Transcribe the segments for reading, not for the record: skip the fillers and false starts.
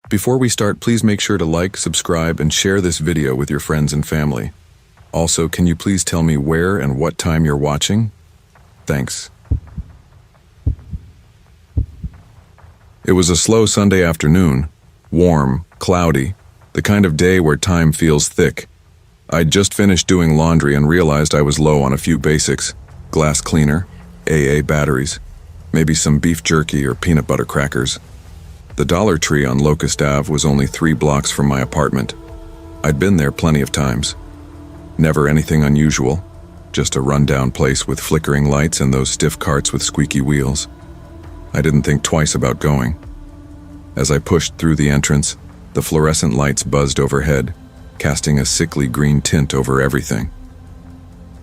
Before we start, please make sure to like, subscribe, and share this video with your friends and family. Also, can you please tell me where and what time you're watching? Thanks. It was a slow Sunday afternoon, warm, cloudy, the kind of day where time feels thick. I'd just finished doing laundry and realized I was low on a few basics: glass cleaner, AA batteries, maybe some beef jerky or peanut butter crackers. The Dollar Tree on Locust Ave was only 3 blocks from my apartment. I'd been there plenty of times. Never anything unusual, just a rundown place with flickering lights and those stiff carts with squeaky wheels. I didn't think twice about going. As I pushed through the entrance, the fluorescent lights buzzed overhead, casting a sickly green tint over everything.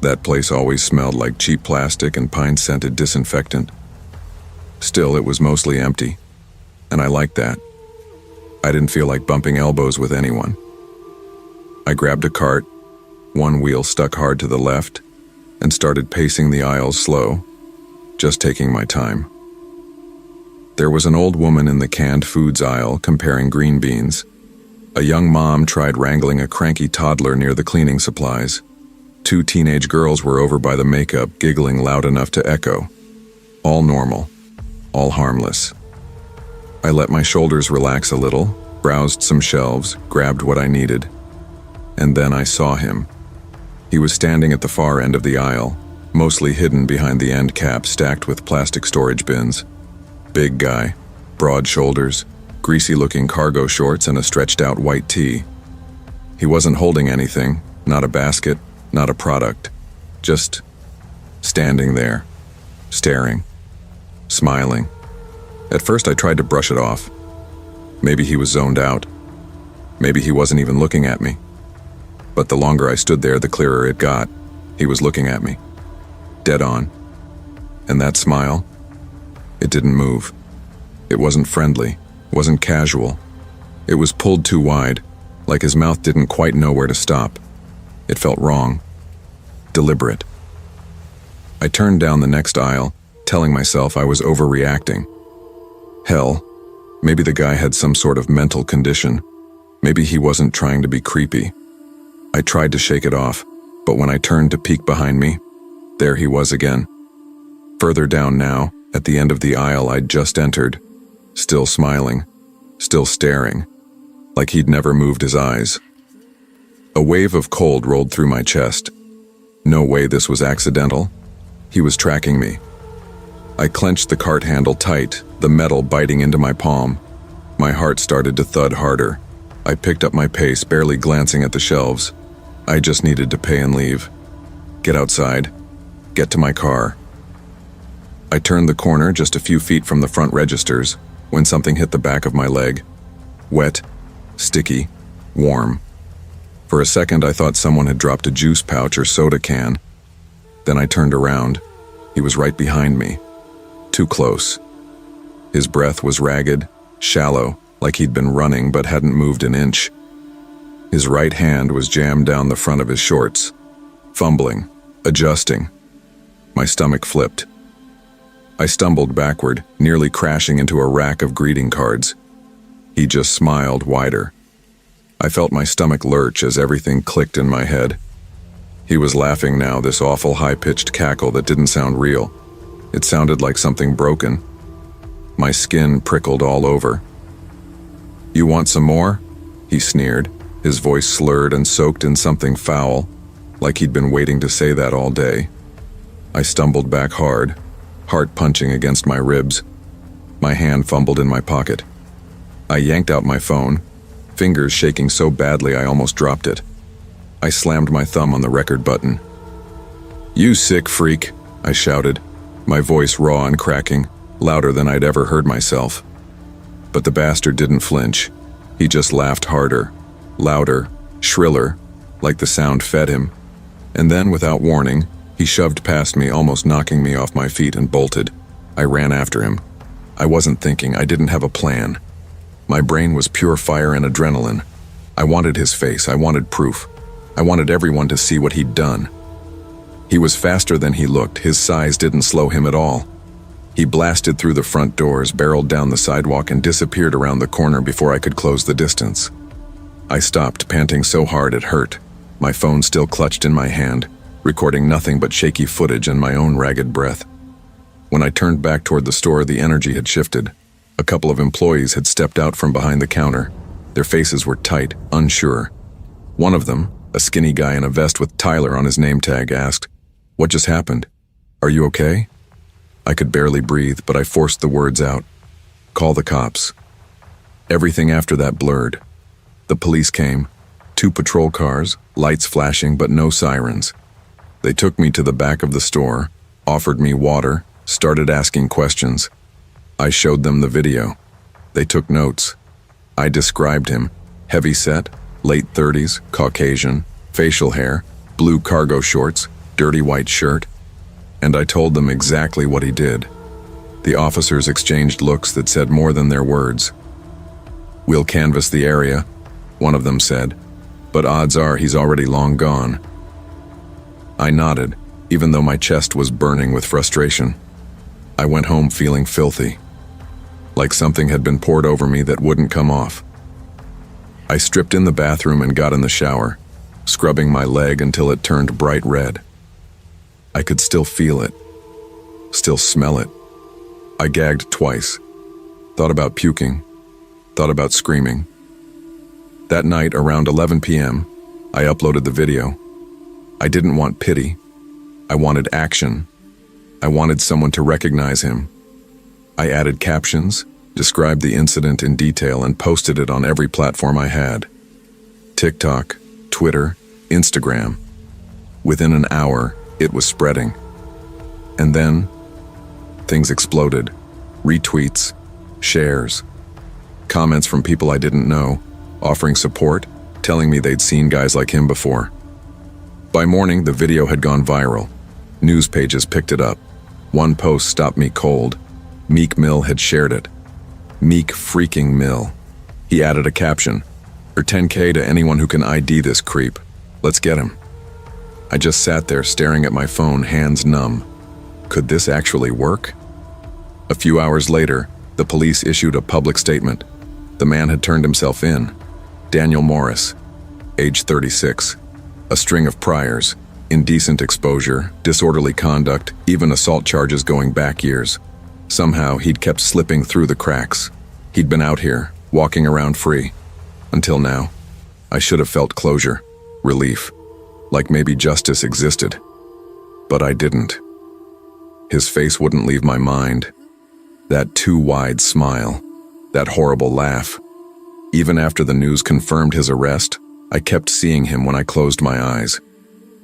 That place always smelled like cheap plastic and pine-scented disinfectant. Still, it was mostly empty, and I liked that. I didn't feel like bumping elbows with anyone. I grabbed a cart, one wheel stuck hard to the left, and started pacing the aisles slow, just taking my time. There was an old woman in the canned foods aisle comparing green beans. A young mom tried wrangling a cranky toddler near the cleaning supplies. 2 teenage girls were over by the makeup, giggling loud enough to echo. All normal, all harmless. I let my shoulders relax a little, browsed some shelves, grabbed what I needed. And then I saw him. He was standing at the far end of the aisle, mostly hidden behind the end cap stacked with plastic storage bins. Big guy, broad shoulders, greasy-looking cargo shorts, and a stretched-out white tee. He wasn't holding anything, not a basket, not a product. Just standing there, staring, smiling. At first I tried to brush it off. Maybe he was zoned out. Maybe he wasn't even looking at me. But the longer I stood there, the clearer it got. He was looking at me. Dead on. And that smile, it didn't move. It wasn't friendly, wasn't casual. It was pulled too wide, like his mouth didn't quite know where to stop. It felt wrong. Deliberate. I turned down the next aisle, telling myself I was overreacting. Hell, maybe the guy had some sort of mental condition. Maybe he wasn't trying to be creepy. I tried to shake it off, but when I turned to peek behind me, there he was again. Further down now, at the end of the aisle I'd just entered, still smiling, still staring, like he'd never moved his eyes. A wave of cold rolled through my chest. No way this was accidental. He was tracking me. I clenched the cart handle tight, the metal biting into my palm. My heart started to thud harder. I picked up my pace, barely glancing at the shelves. I just needed to pay and leave. Get outside. Get to my car. I turned the corner just a few feet from the front registers when something hit the back of my leg. Wet, sticky, warm. For a second I thought someone had dropped a juice pouch or soda can. Then I turned around. He was right behind me. Too close. His breath was ragged, shallow, like he'd been running but hadn't moved an inch. His right hand was jammed down the front of his shorts, fumbling, adjusting. My stomach flipped. I stumbled backward, nearly crashing into a rack of greeting cards. He just smiled wider. I felt my stomach lurch as everything clicked in my head. He was laughing now, this awful high-pitched cackle that didn't sound real. It sounded like something broken. My skin prickled all over. "You want some more?" he sneered, his voice slurred and soaked in something foul, like he'd been waiting to say that all day. I stumbled back hard, heart punching against my ribs. My hand fumbled in my pocket. I yanked out my phone, fingers shaking so badly I almost dropped it. I slammed my thumb on the record button. "You sick freak," I shouted, my voice raw and cracking, louder than I'd ever heard myself. But the bastard didn't flinch. He just laughed harder, louder, shriller, like the sound fed him. And then, without warning, he shoved past me, almost knocking me off my feet, and bolted. I ran after him. I wasn't thinking, I didn't have a plan. My brain was pure fire and adrenaline. I wanted his face, I wanted proof. I wanted everyone to see what he'd done. He was faster than he looked, his size didn't slow him at all. He blasted through the front doors, barreled down the sidewalk, and disappeared around the corner before I could close the distance. I stopped, panting so hard it hurt, my phone still clutched in my hand, recording nothing but shaky footage and my own ragged breath. When I turned back toward the store, the energy had shifted. A couple of employees had stepped out from behind the counter. Their faces were tight, unsure. One of them, a skinny guy in a vest with Tyler on his name tag, asked, "What just happened? Are you okay?" I could barely breathe, but I forced the words out. "Call the cops." Everything after that blurred. The police came, 2 patrol cars, lights flashing but no sirens. They took me to the back of the store, offered me water, started asking questions. I showed them the video. They took notes. I described him: heavy-set, late 30s, Caucasian, facial hair, blue cargo shorts, dirty white shirt, and I told them exactly what he did. The officers exchanged looks that said more than their words. "We'll canvass the area," one of them said, "but odds are he's already long gone." I nodded, even though my chest was burning with frustration. I went home feeling filthy, like something had been poured over me that wouldn't come off. I stripped in the bathroom and got in the shower, scrubbing my leg until it turned bright red. I could still feel it, still smell it. I gagged twice, thought about puking, thought about screaming. That night, around 11 p.m., I uploaded the video. I didn't want pity. I wanted action. I wanted someone to recognize him. I added captions, described the incident in detail, and posted it on every platform I had. TikTok, Twitter, Instagram. Within an hour, it was spreading. And then, things exploded. Retweets, shares, comments from people I didn't know, offering support, telling me they'd seen guys like him before. By morning, the video had gone viral. News pages picked it up. One post stopped me cold. Meek Mill had shared it. Meek freaking Mill. He added a caption: "For 10K to anyone who can ID this creep. Let's get him." I just sat there staring at my phone, hands numb. Could this actually work? A few hours later, the police issued a public statement. The man had turned himself in. Daniel Morris, age 36. A string of priors: indecent exposure, disorderly conduct, even assault charges going back years. Somehow, he'd kept slipping through the cracks. He'd been out here, walking around free. Until now. I should have felt closure, relief, like maybe justice existed. But I didn't. His face wouldn't leave my mind. That too wide smile, that horrible laugh. Even after the news confirmed his arrest, I kept seeing him when I closed my eyes,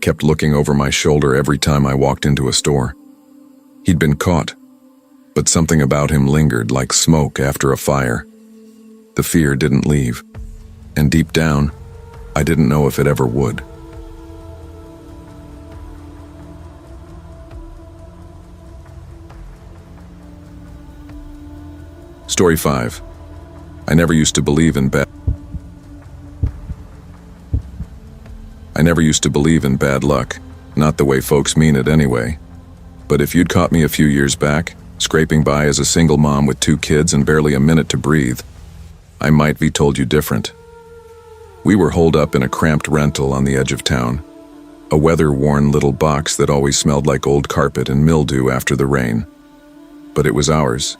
kept looking over my shoulder every time I walked into a store. He'd been caught, but something about him lingered like smoke after a fire. The fear didn't leave, and deep down, I didn't know if it ever would. Story 5. I never used to believe in bad luck, not the way folks mean it anyway. But if you'd caught me a few years back, scraping by as a single mom with 2 kids and barely a minute to breathe, I might be told you different. We were holed up in a cramped rental on the edge of town, a weather-worn little box that always smelled like old carpet and mildew after the rain. But it was ours.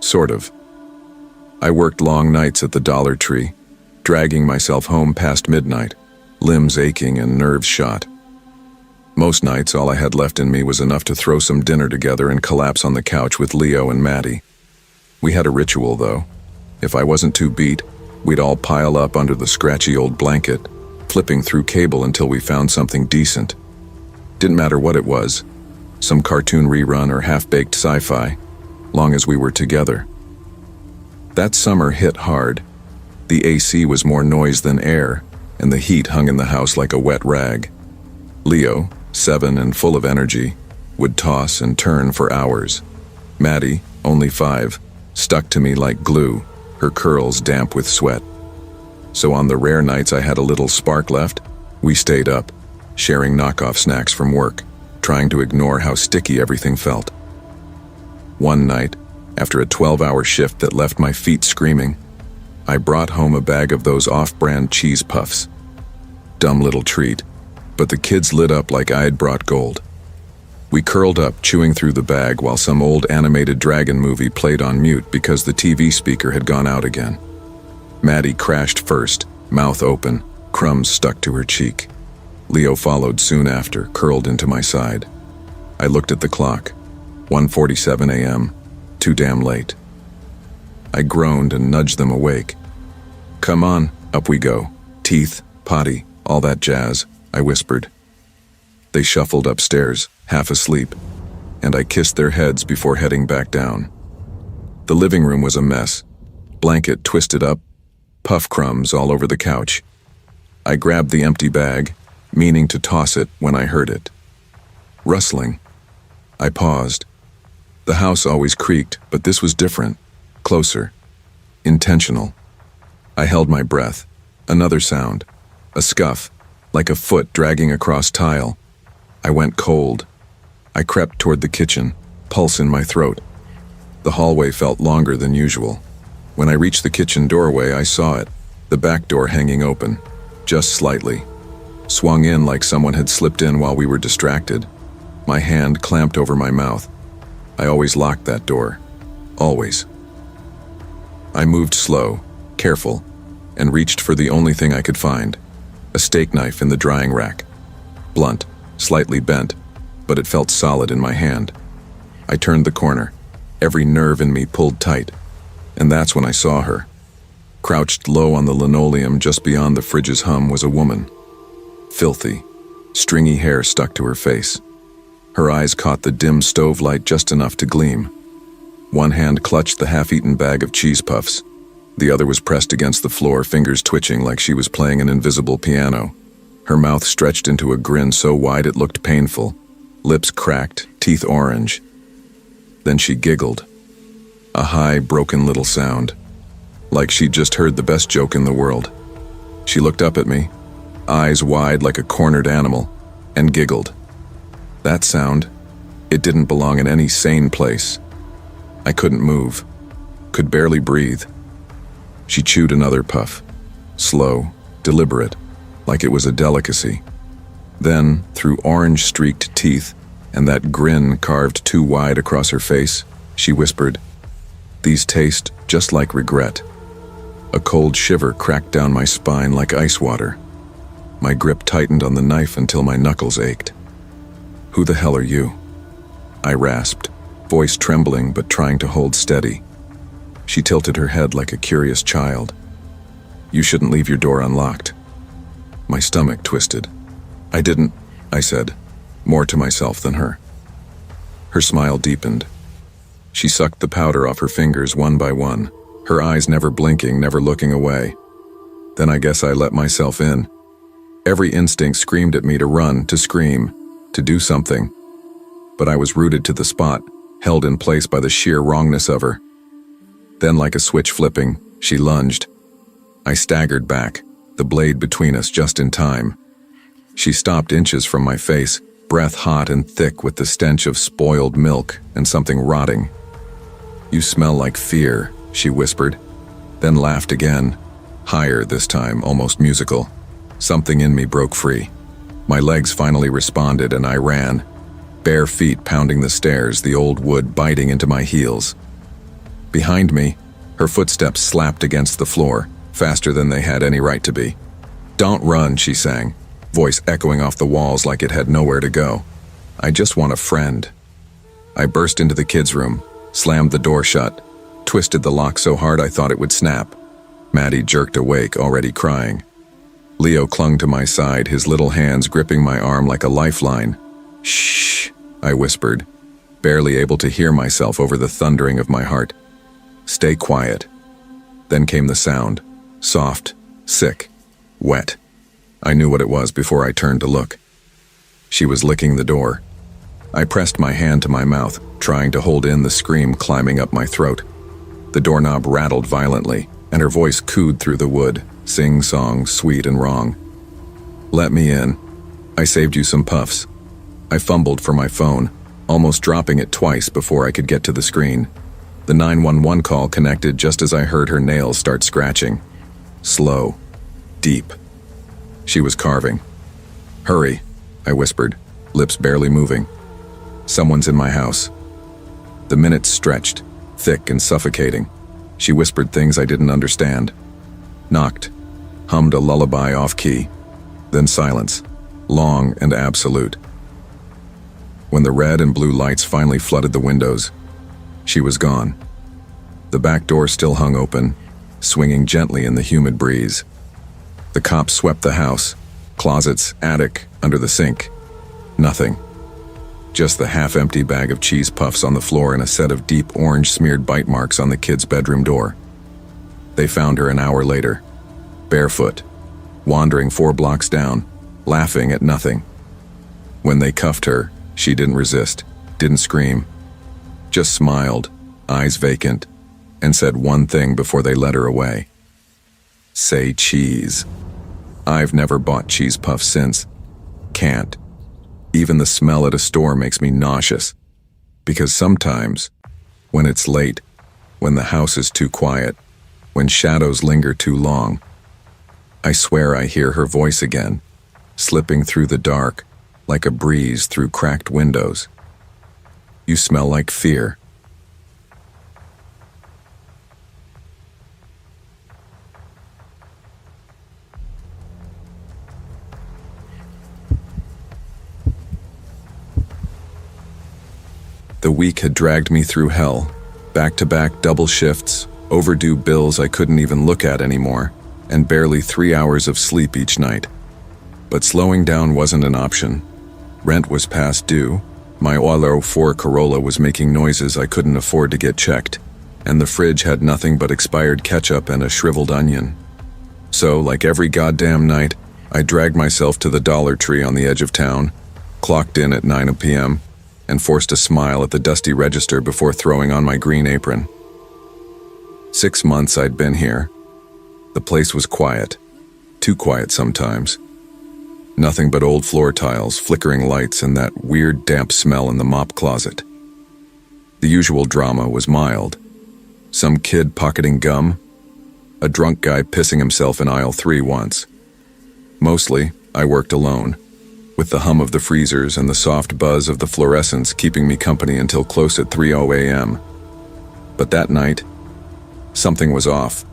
Sort of. I worked long nights at the Dollar Tree, dragging myself home past midnight, limbs aching and nerves shot. Most nights, all I had left in me was enough to throw some dinner together and collapse on the couch with Leo and Maddie. We had a ritual, though. If I wasn't too beat, we'd all pile up under the scratchy old blanket, flipping through cable until we found something decent. Didn't matter what it was, some cartoon rerun or half-baked sci-fi, long as we were together. That summer hit hard. The AC was more noise than air, and the heat hung in the house like a wet rag. Leo, 7 and full of energy, would toss and turn for hours. Maddie, only 5, stuck to me like glue, her curls damp with sweat. So on the rare nights I had a little spark left, we stayed up, sharing knockoff snacks from work, trying to ignore how sticky everything felt. One night, after a 12-hour shift that left my feet screaming, I brought home a bag of those off-brand cheese puffs. Dumb little treat, but the kids lit up like I had brought gold. We curled up, chewing through the bag while some old animated dragon movie played on mute because the TV speaker had gone out again. Maddie crashed first, mouth open, crumbs stuck to her cheek. Leo followed soon after, curled into my side. I looked at the clock. 1:47 a.m. Too damn late. I groaned and nudged them awake. "Come on, up we go. Teeth, potty, all that jazz," I whispered. They shuffled upstairs, half asleep, and I kissed their heads before heading back down. The living room was a mess. Blanket twisted up, puff crumbs all over the couch. I grabbed the empty bag, meaning to toss it when I heard it. Rustling. I paused. The house always creaked, but this was different. Closer. Intentional. I held my breath. Another sound. A scuff, like a foot dragging across tile. I went cold. I crept toward the kitchen, pulse in my throat. The hallway felt longer than usual. When I reached the kitchen doorway, I saw it, the back door hanging open, just slightly. Swung in like someone had slipped in while we were distracted. My hand clamped over my mouth. I always locked that door. Always. I moved slow, careful, and reached for the only thing I could find. A steak knife in the drying rack. Blunt, slightly bent, but it felt solid in my hand. I turned the corner. Every nerve in me pulled tight. And that's when I saw her. Crouched low on the linoleum just beyond the fridge's hum was a woman. Filthy, stringy hair stuck to her face. Her eyes caught the dim stove light just enough to gleam. One hand clutched the half-eaten bag of cheese puffs. The other was pressed against the floor, fingers twitching like she was playing an invisible piano. Her mouth stretched into a grin so wide it looked painful. Lips cracked, teeth orange. Then she giggled. A high, broken little sound. Like she'd just heard the best joke in the world. She looked up at me, eyes wide like a cornered animal, and giggled. That sound, it didn't belong in any sane place. I couldn't move, could barely breathe. She chewed another puff, slow, deliberate, like it was a delicacy. Then, through orange-streaked teeth and that grin carved too wide across her face, she whispered, "These taste just like regret." A cold shiver cracked down my spine like ice water. My grip tightened on the knife until my knuckles ached. "Who the hell are you?" I rasped, voice trembling but trying to hold steady. She tilted her head like a curious child. "You shouldn't leave your door unlocked." My stomach twisted. "I didn't," I said, more to myself than her. Her smile deepened. She sucked the powder off her fingers one by one, her eyes never blinking, never looking away. Then I guess I let myself in. Every instinct screamed at me to run, to scream, to do something. But I was rooted to the spot, held in place by the sheer wrongness of her. Then, like a switch flipping, she lunged. I staggered back, the blade between us just in time. She stopped inches from my face, breath hot and thick with the stench of spoiled milk and something rotting. "You smell like fear," she whispered, then laughed again, higher this time, almost musical. Something in me broke free. My legs finally responded and I ran, bare feet pounding the stairs, the old wood biting into my heels. Behind me, her footsteps slapped against the floor, faster than they had any right to be. "Don't run," she sang, voice echoing off the walls like it had nowhere to go. "I just want a friend." I burst into the kids' room, slammed the door shut, twisted the lock so hard I thought it would snap. Maddie jerked awake, already crying. Leo clung to my side, his little hands gripping my arm like a lifeline. "Shh," I whispered, barely able to hear myself over the thundering of my heart. "Stay quiet." Then came the sound, soft, sick, wet. I knew what it was before I turned to look. She was licking the door. I pressed my hand to my mouth, trying to hold in the scream climbing up my throat. The doorknob rattled violently, and her voice cooed through the wood, sing-song, sweet and wrong. "Let me in. I saved you some puffs." I fumbled for my phone, almost dropping it twice before I could get to the screen. The 911 call connected just as I heard her nails start scratching. Slow. Deep. She was carving. "Hurry," I whispered, lips barely moving. "Someone's in my house." The minutes stretched, thick and suffocating. She whispered things I didn't understand. Knocked. Hummed a lullaby off-key. Then silence. Long and absolute. When the red and blue lights finally flooded the windows, she was gone. The back door still hung open, swinging gently in the humid breeze. The cops swept the house, closets, attic, under the sink. Nothing. Just the half-empty bag of cheese puffs on the floor and a set of deep orange-smeared bite marks on the kid's bedroom door. They found her an hour later, barefoot, wandering 4 blocks down, laughing at nothing. When they cuffed her, she didn't resist, didn't scream, just smiled, eyes vacant, and said one thing before they led her away. "Say cheese." I've never bought cheese puffs since. Can't. Even the smell at a store makes me nauseous. Because sometimes, when it's late, when the house is too quiet, when shadows linger too long, I swear I hear her voice again, slipping through the dark, like a breeze through cracked windows. "You smell like fear." The week had dragged me through hell, back-to-back double shifts, overdue bills I couldn't even look at anymore, and barely 3 hours of sleep each night. But slowing down wasn't an option. Rent was past due, my 04 Corolla was making noises I couldn't afford to get checked, and the fridge had nothing but expired ketchup and a shriveled onion. So, like every goddamn night, I dragged myself to the Dollar Tree on the edge of town, clocked in at 9 p.m., and forced a smile at the dusty register before throwing on my green apron. 6 months I'd been here. The place was quiet. Too quiet sometimes. Nothing but old floor tiles, flickering lights, and that weird damp smell in the mop closet. The usual drama was mild. Some kid pocketing gum. A drunk guy pissing himself in aisle 3 once. Mostly, I worked alone, with the hum of the freezers and the soft buzz of the fluorescents keeping me company until close at 3:00 a.m. But that night, something was off.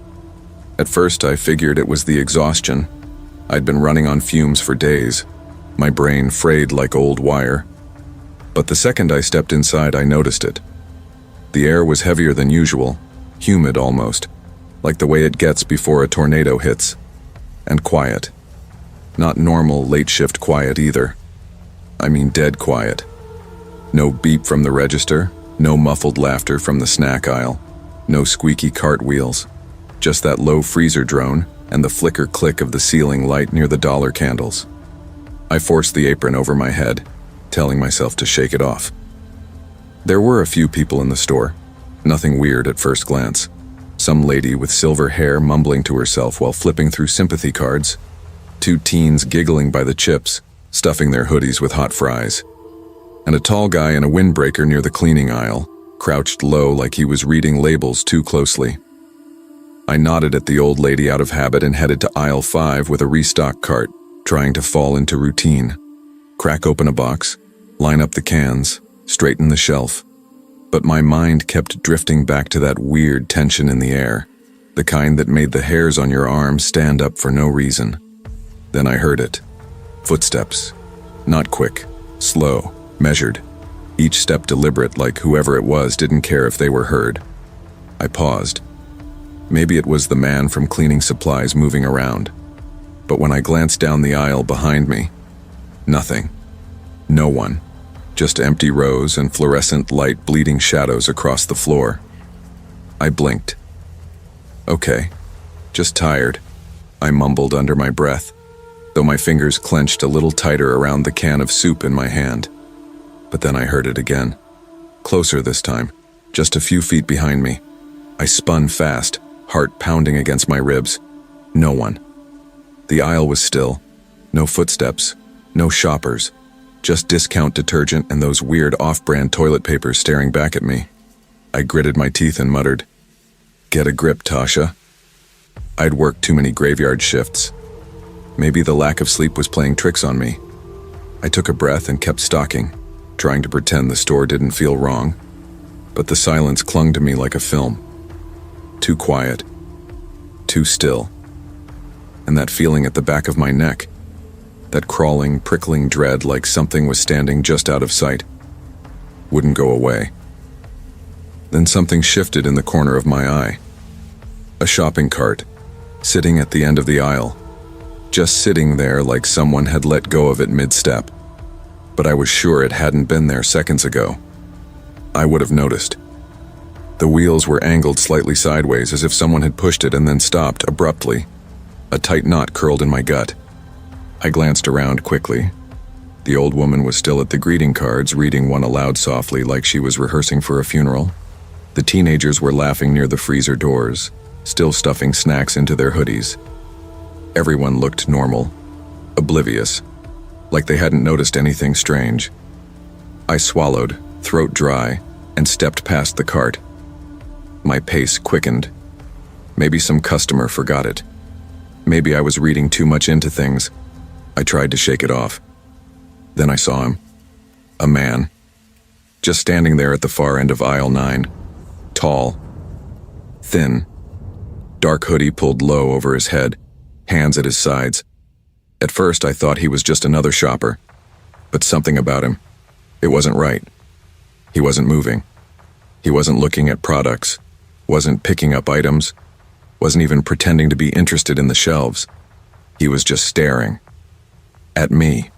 At first, I figured it was the exhaustion. I'd been running on fumes for days, my brain frayed like old wire. But the second I stepped inside, I noticed it. The air was heavier than usual, humid almost, like the way it gets before a tornado hits, and quiet. Not normal late-shift quiet either. I mean dead quiet. No beep from the register, no muffled laughter from the snack aisle, no squeaky cartwheels, just that low freezer drone and the flicker click of the ceiling light near the dollar candles. I forced the apron over my head, telling myself to shake it off. There were a few people in the store, nothing weird at first glance. Some lady with silver hair mumbling to herself while flipping through sympathy cards, 2 teens giggling by the chips, stuffing their hoodies with hot fries, and a tall guy in a windbreaker near the cleaning aisle, crouched low like he was reading labels too closely. I nodded at the old lady out of habit and headed to aisle 5 with a restock cart, trying to fall into routine. Crack open a box, line up the cans, straighten the shelf. But my mind kept drifting back to that weird tension in the air, the kind that made the hairs on your arms stand up for no reason. Then I heard it. Footsteps. Not quick, slow, measured. Each step deliberate, like whoever it was didn't care if they were heard. I paused. Maybe it was the man from cleaning supplies moving around. But when I glanced down the aisle behind me, nothing. No one. Just empty rows and fluorescent light bleeding shadows across the floor. I blinked. Okay. Just tired, I mumbled under my breath, though my fingers clenched a little tighter around the can of soup in my hand. But then I heard it again. Closer this time, just a few feet behind me. I spun fast, heart pounding against my ribs. No one. The aisle was still. No footsteps. No shoppers. Just discount detergent and those weird off-brand toilet papers staring back at me. I gritted my teeth and muttered, "Get a grip, Tasha." I'd worked too many graveyard shifts. Maybe the lack of sleep was playing tricks on me. I took a breath and kept stalking, trying to pretend the store didn't feel wrong. But the silence clung to me like a film. Too quiet. Too still. And that feeling at the back of my neck, that crawling, prickling dread like something was standing just out of sight, wouldn't go away. Then something shifted in the corner of my eye. A shopping cart, sitting at the end of the aisle, just sitting there like someone had let go of it mid-step. But I was sure it hadn't been there seconds ago. I would have noticed. The wheels were angled slightly sideways as if someone had pushed it and then stopped abruptly. A tight knot curled in my gut. I glanced around quickly. The old woman was still at the greeting cards, reading one aloud softly like she was rehearsing for a funeral. The teenagers were laughing near the freezer doors, still stuffing snacks into their hoodies. Everyone looked normal, oblivious, like they hadn't noticed anything strange. I swallowed, throat dry, and stepped past the cart. My pace quickened. Maybe some customer forgot it. Maybe I was reading too much into things. I tried to shake it off. Then I saw him. A man. Just standing there at the far end of aisle 9. Tall. Thin. Dark hoodie pulled low over his head, hands at his sides. At first I thought he was just another shopper. But something about him. It wasn't right. He wasn't moving. He wasn't looking at products. Wasn't picking up items. Wasn't even pretending to be interested in the shelves. He was just staring. At me.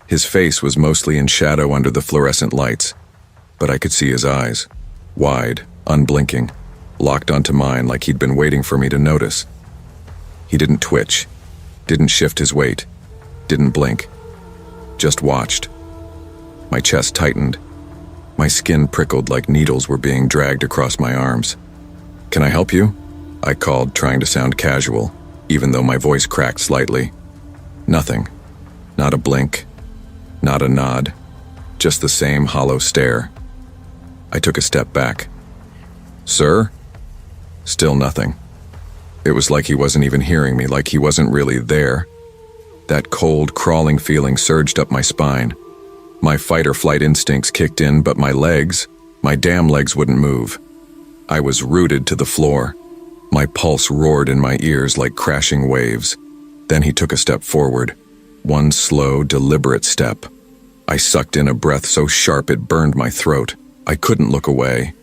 His face was mostly in shadow under the fluorescent lights, but I could see his eyes, wide, unblinking, locked onto mine like he'd been waiting for me to notice. He didn't twitch, didn't shift his weight, didn't blink, just watched. My chest tightened. My skin prickled like needles were being dragged across my arms. "Can I help you?" I called, trying to sound casual, even though my voice cracked slightly. Nothing. Not a blink. Not a nod. Just the same hollow stare. I took a step back. "Sir?" Still nothing. It was like he wasn't even hearing me, like he wasn't really there. That cold, crawling feeling surged up my spine. My fight-or-flight instincts kicked in, but my damn legs wouldn't move. I was rooted to the floor. My pulse roared in my ears like crashing waves. Then he took a step forward. One slow, deliberate step. I sucked in a breath so sharp it burned my throat. I couldn't look away.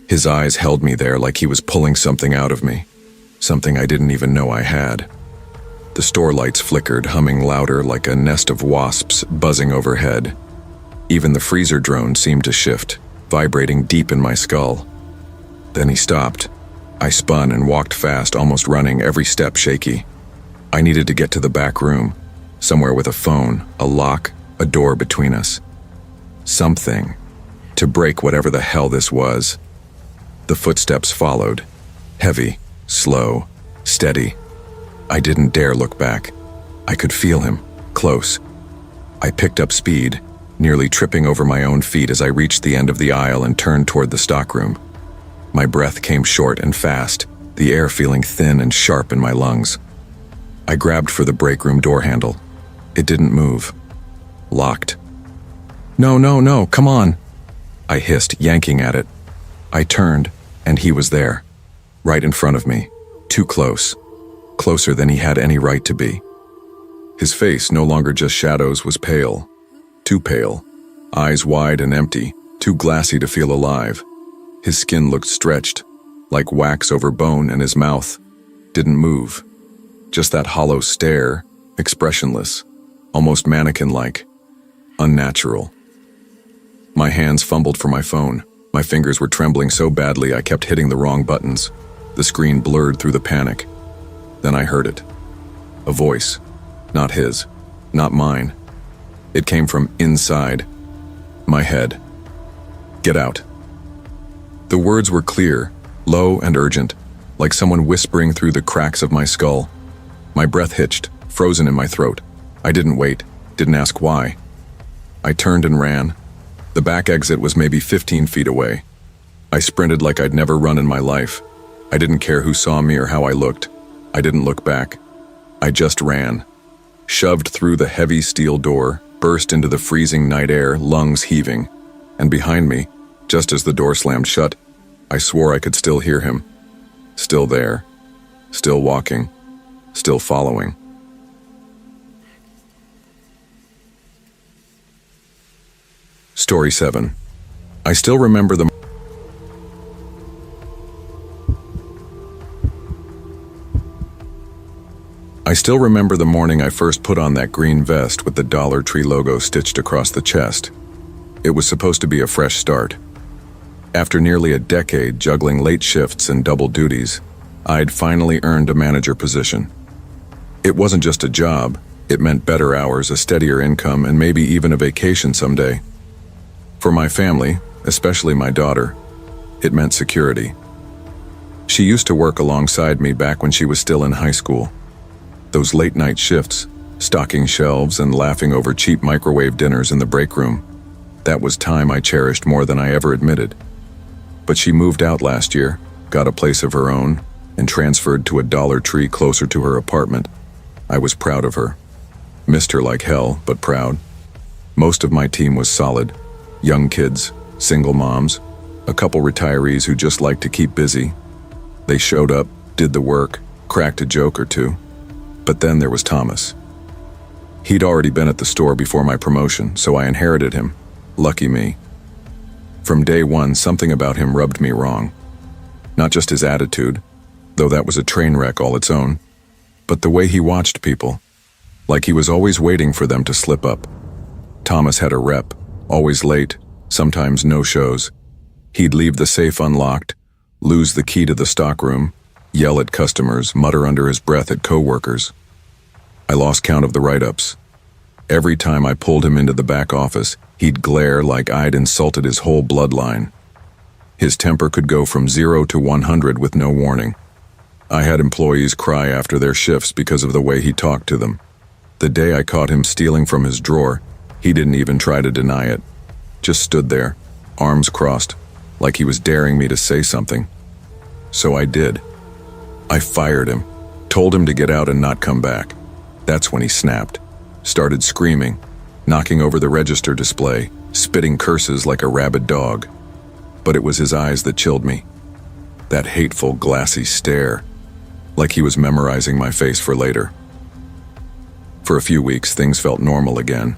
His eyes held me there like he was pulling something out of me. Something I didn't even know I had. The store lights flickered, humming louder like a nest of wasps buzzing overhead. Even the freezer drone seemed to shift, vibrating deep in my skull. Then he stopped. I spun and walked fast, almost running, every step shaky. I needed to get to the back room, somewhere with a phone, a lock, a door between us. Something to break whatever the hell this was. The footsteps followed, heavy, slow, steady. I didn't dare look back. I could feel him, close. I picked up speed, nearly tripping over my own feet as I reached the end of the aisle and turned toward the stockroom. My breath came short and fast, the air feeling thin and sharp in my lungs. I grabbed for the break room door handle. It didn't move. Locked. No, come on!" I hissed, yanking at it. I turned, and he was there, right in front of me, too close, closer than he had any right to be. His face, no longer just shadows, was pale, too pale, eyes wide and empty, too glassy to feel alive. His skin looked stretched, like wax over bone, and his mouth didn't move. Just that hollow stare, expressionless, almost mannequin-like, unnatural. My hands fumbled for my phone. My fingers were trembling so badly I kept hitting the wrong buttons. The screen blurred through the panic. Then I heard it. A voice. Not his. Not mine. It came from inside my head. "Get out." The words were clear, low and urgent, like someone whispering through the cracks of my skull. My breath hitched, frozen in my throat. I didn't wait, didn't ask why. I turned and ran. The back exit was maybe 15 feet away. I sprinted like I'd never run in my life. I didn't care who saw me or how I looked. I didn't look back. I just ran. Shoved through the heavy steel door, burst into the freezing night air, lungs heaving. And behind me, just as the door slammed shut, I swore I could still hear him. Still there. Still walking. Still following. Story 7. I still remember the morning I first put on that green vest with the Dollar Tree logo stitched across the chest. It was supposed to be a fresh start. After nearly a decade juggling late shifts and double duties, I'd finally earned a manager position. It wasn't just a job, it meant better hours, a steadier income, and maybe even a vacation someday. For my family, especially my daughter, it meant security. She used to work alongside me back when she was still in high school. Those late-night shifts, stocking shelves and laughing over cheap microwave dinners in the break room, that was time I cherished more than I ever admitted. But she moved out last year, got a place of her own, and transferred to a Dollar Tree closer to her apartment. I was proud of her. Missed her like hell, but proud. Most of my team was solid. Young kids, single moms, a couple retirees who just liked to keep busy. They showed up, did the work, cracked a joke or two. But then there was Thomas. He'd already been at the store before my promotion, so I inherited him. Lucky me. From day one, something about him rubbed me wrong. Not just his attitude, though that was a train wreck all its own, but the way he watched people, like he was always waiting for them to slip up. Thomas had a rep, always late, sometimes no shows. He'd leave the safe unlocked, lose the key to the stockroom, yell at customers, mutter under his breath at coworkers. I lost count of the write-ups. Every time I pulled him into the back office, he'd glare like I'd insulted his whole bloodline. His temper could go from 0 to 100 with no warning. I had employees cry after their shifts because of the way he talked to them. The day I caught him stealing from his drawer, he didn't even try to deny it. Just stood there, arms crossed, like he was daring me to say something. So I did. I fired him, told him to get out and not come back. That's when he snapped, started screaming, knocking over the register display, spitting curses like a rabid dog. But it was his eyes that chilled me. That hateful, glassy stare, like he was memorizing my face for later. For a few weeks, things felt normal again.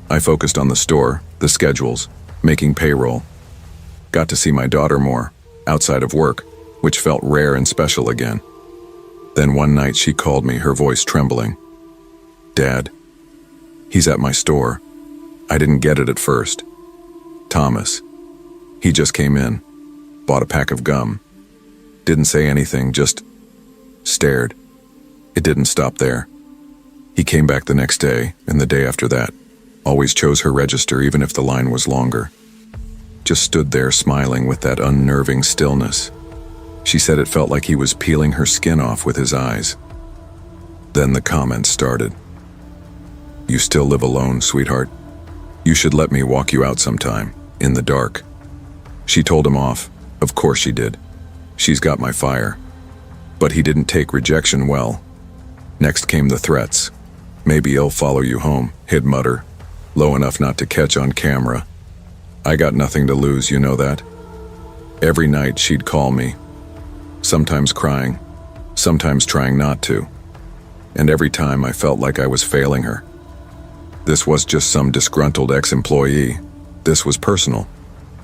I focused on the store, the schedules, making payroll. Got to see my daughter more, outside of work, which felt rare and special again. Then one night she called me, her voice trembling. "Dad, he's at my store." I didn't get it at first. Thomas. He just came in, bought a pack of gum. Didn't say anything, just stared. It didn't stop there. He came back the next day, and the day after that. Always chose her register even if the line was longer. Just stood there smiling with that unnerving stillness. She said it felt like he was peeling her skin off with his eyes. Then the comments started. "You still live alone, sweetheart? You should let me walk you out sometime, in the dark." She told him off. Of course she did. She's got my fire. But he didn't take rejection well. Next came the threats. "Maybe he'll follow you home," he'd mutter, low enough not to catch on camera. I got nothing to lose, you know that? Every night she'd call me, sometimes crying, sometimes trying not to. And every time I felt like I was failing her. This was just some disgruntled ex-employee. This was personal.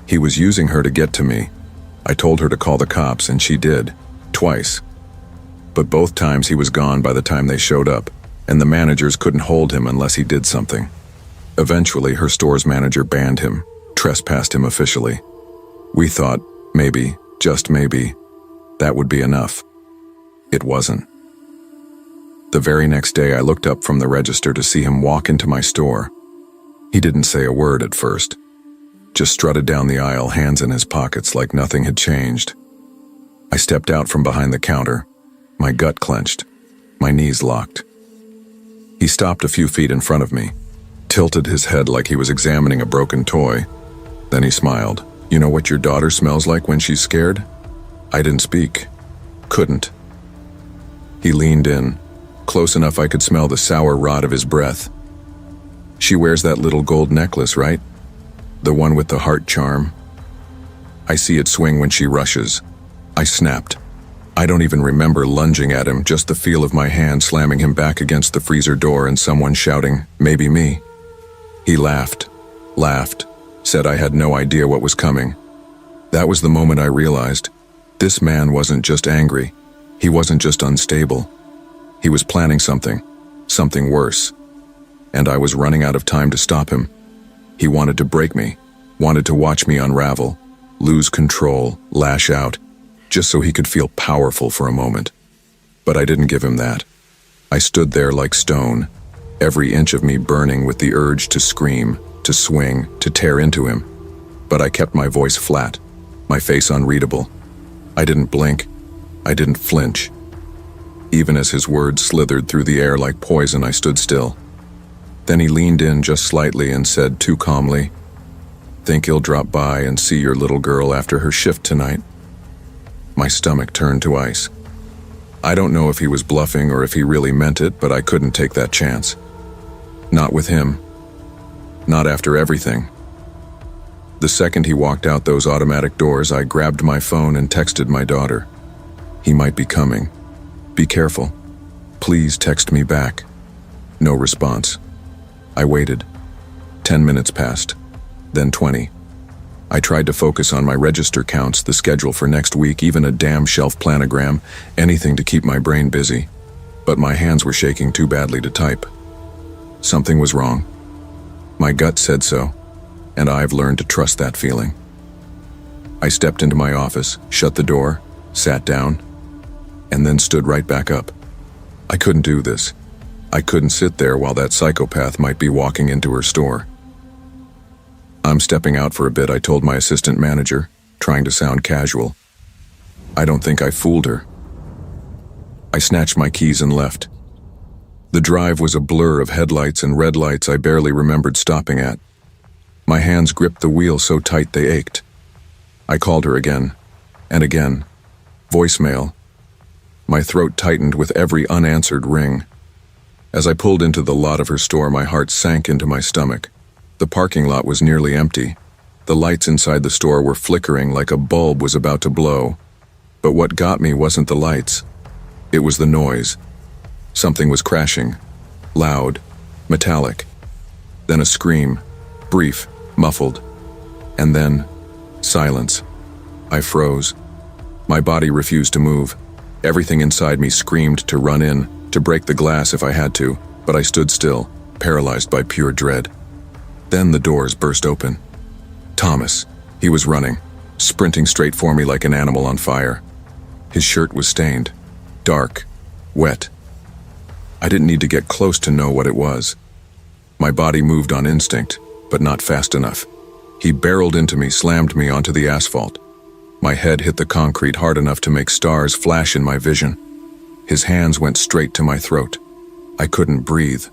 He was using her to get to me. I told her to call the cops, and she did, twice. But both times he was gone by the time they showed up, and the managers couldn't hold him unless he did something. Eventually, her store's manager banned him, trespassed him officially. We thought, maybe, just maybe, that would be enough. It wasn't. The very next day, I looked up from the register to see him walk into my store. He didn't say a word at first, just strutted down the aisle, hands in his pockets like nothing had changed. I stepped out from behind the counter, my gut clenched, my knees locked. He stopped a few feet in front of me, tilted his head like he was examining a broken toy. Then he smiled. "You know what your daughter smells like when she's scared?" I didn't speak. Couldn't. He leaned in, close enough I could smell the sour rot of his breath. "She wears that little gold necklace, right? The one with the heart charm. I see it swing when she rushes." I snapped. I don't even remember lunging at him, just the feel of my hand slamming him back against the freezer door and someone shouting, "Maybe me." He laughed, said I had no idea what was coming. That was the moment I realized, this man wasn't just angry. He wasn't just unstable. He was planning something worse. And I was running out of time to stop him. He wanted to break me, wanted to watch me unravel, lose control, lash out, just so he could feel powerful for a moment. But I didn't give him that. I stood there like stone, every inch of me burning with the urge to scream, to swing, to tear into him. But I kept my voice flat, my face unreadable. I didn't blink. I didn't flinch. Even as his words slithered through the air like poison, I stood still. Then he leaned in just slightly and said too calmly, "Think he'll drop by and see your little girl after her shift tonight?" My stomach turned to ice. I don't know if he was bluffing or if he really meant it, but I couldn't take that chance. Not with him. Not after everything. The second he walked out those automatic doors, I grabbed my phone and texted my daughter. "He might be coming. Be careful. Please text me back." No response. I waited. 10 minutes passed. Then 20. I tried to focus on my register counts, the schedule for next week, even a damn shelf planogram, anything to keep my brain busy. But my hands were shaking too badly to type. Something was wrong. My gut said so, and I've learned to trust that feeling. I stepped into my office, shut the door, sat down, and then stood right back up. I couldn't do this. I couldn't sit there while that psychopath might be walking into her store. "I'm stepping out for a bit," I told my assistant manager, trying to sound casual. I don't think I fooled her. I snatched my keys and left. The drive was a blur of headlights and red lights I barely remembered stopping at. My hands gripped the wheel so tight they ached. I called her again, and again. Voicemail. My throat tightened with every unanswered ring. As I pulled into the lot of her store, my heart sank into my stomach. The parking lot was nearly empty. The lights inside the store were flickering like a bulb was about to blow. But what got me wasn't the lights. It was the noise. Something was crashing. Loud. Metallic. Then a scream. Brief. Muffled. And then, silence. I froze. My body refused to move. Everything inside me screamed to run in, to break the glass if I had to, but I stood still, paralyzed by pure dread. Then the doors burst open. Thomas. He was running, sprinting straight for me like an animal on fire. His shirt was stained, dark, wet. I didn't need to get close to know what it was. My body moved on instinct, but not fast enough. He barreled into me, slammed me onto the asphalt. My head hit the concrete hard enough to make stars flash in my vision. His hands went straight to my throat. I couldn't breathe.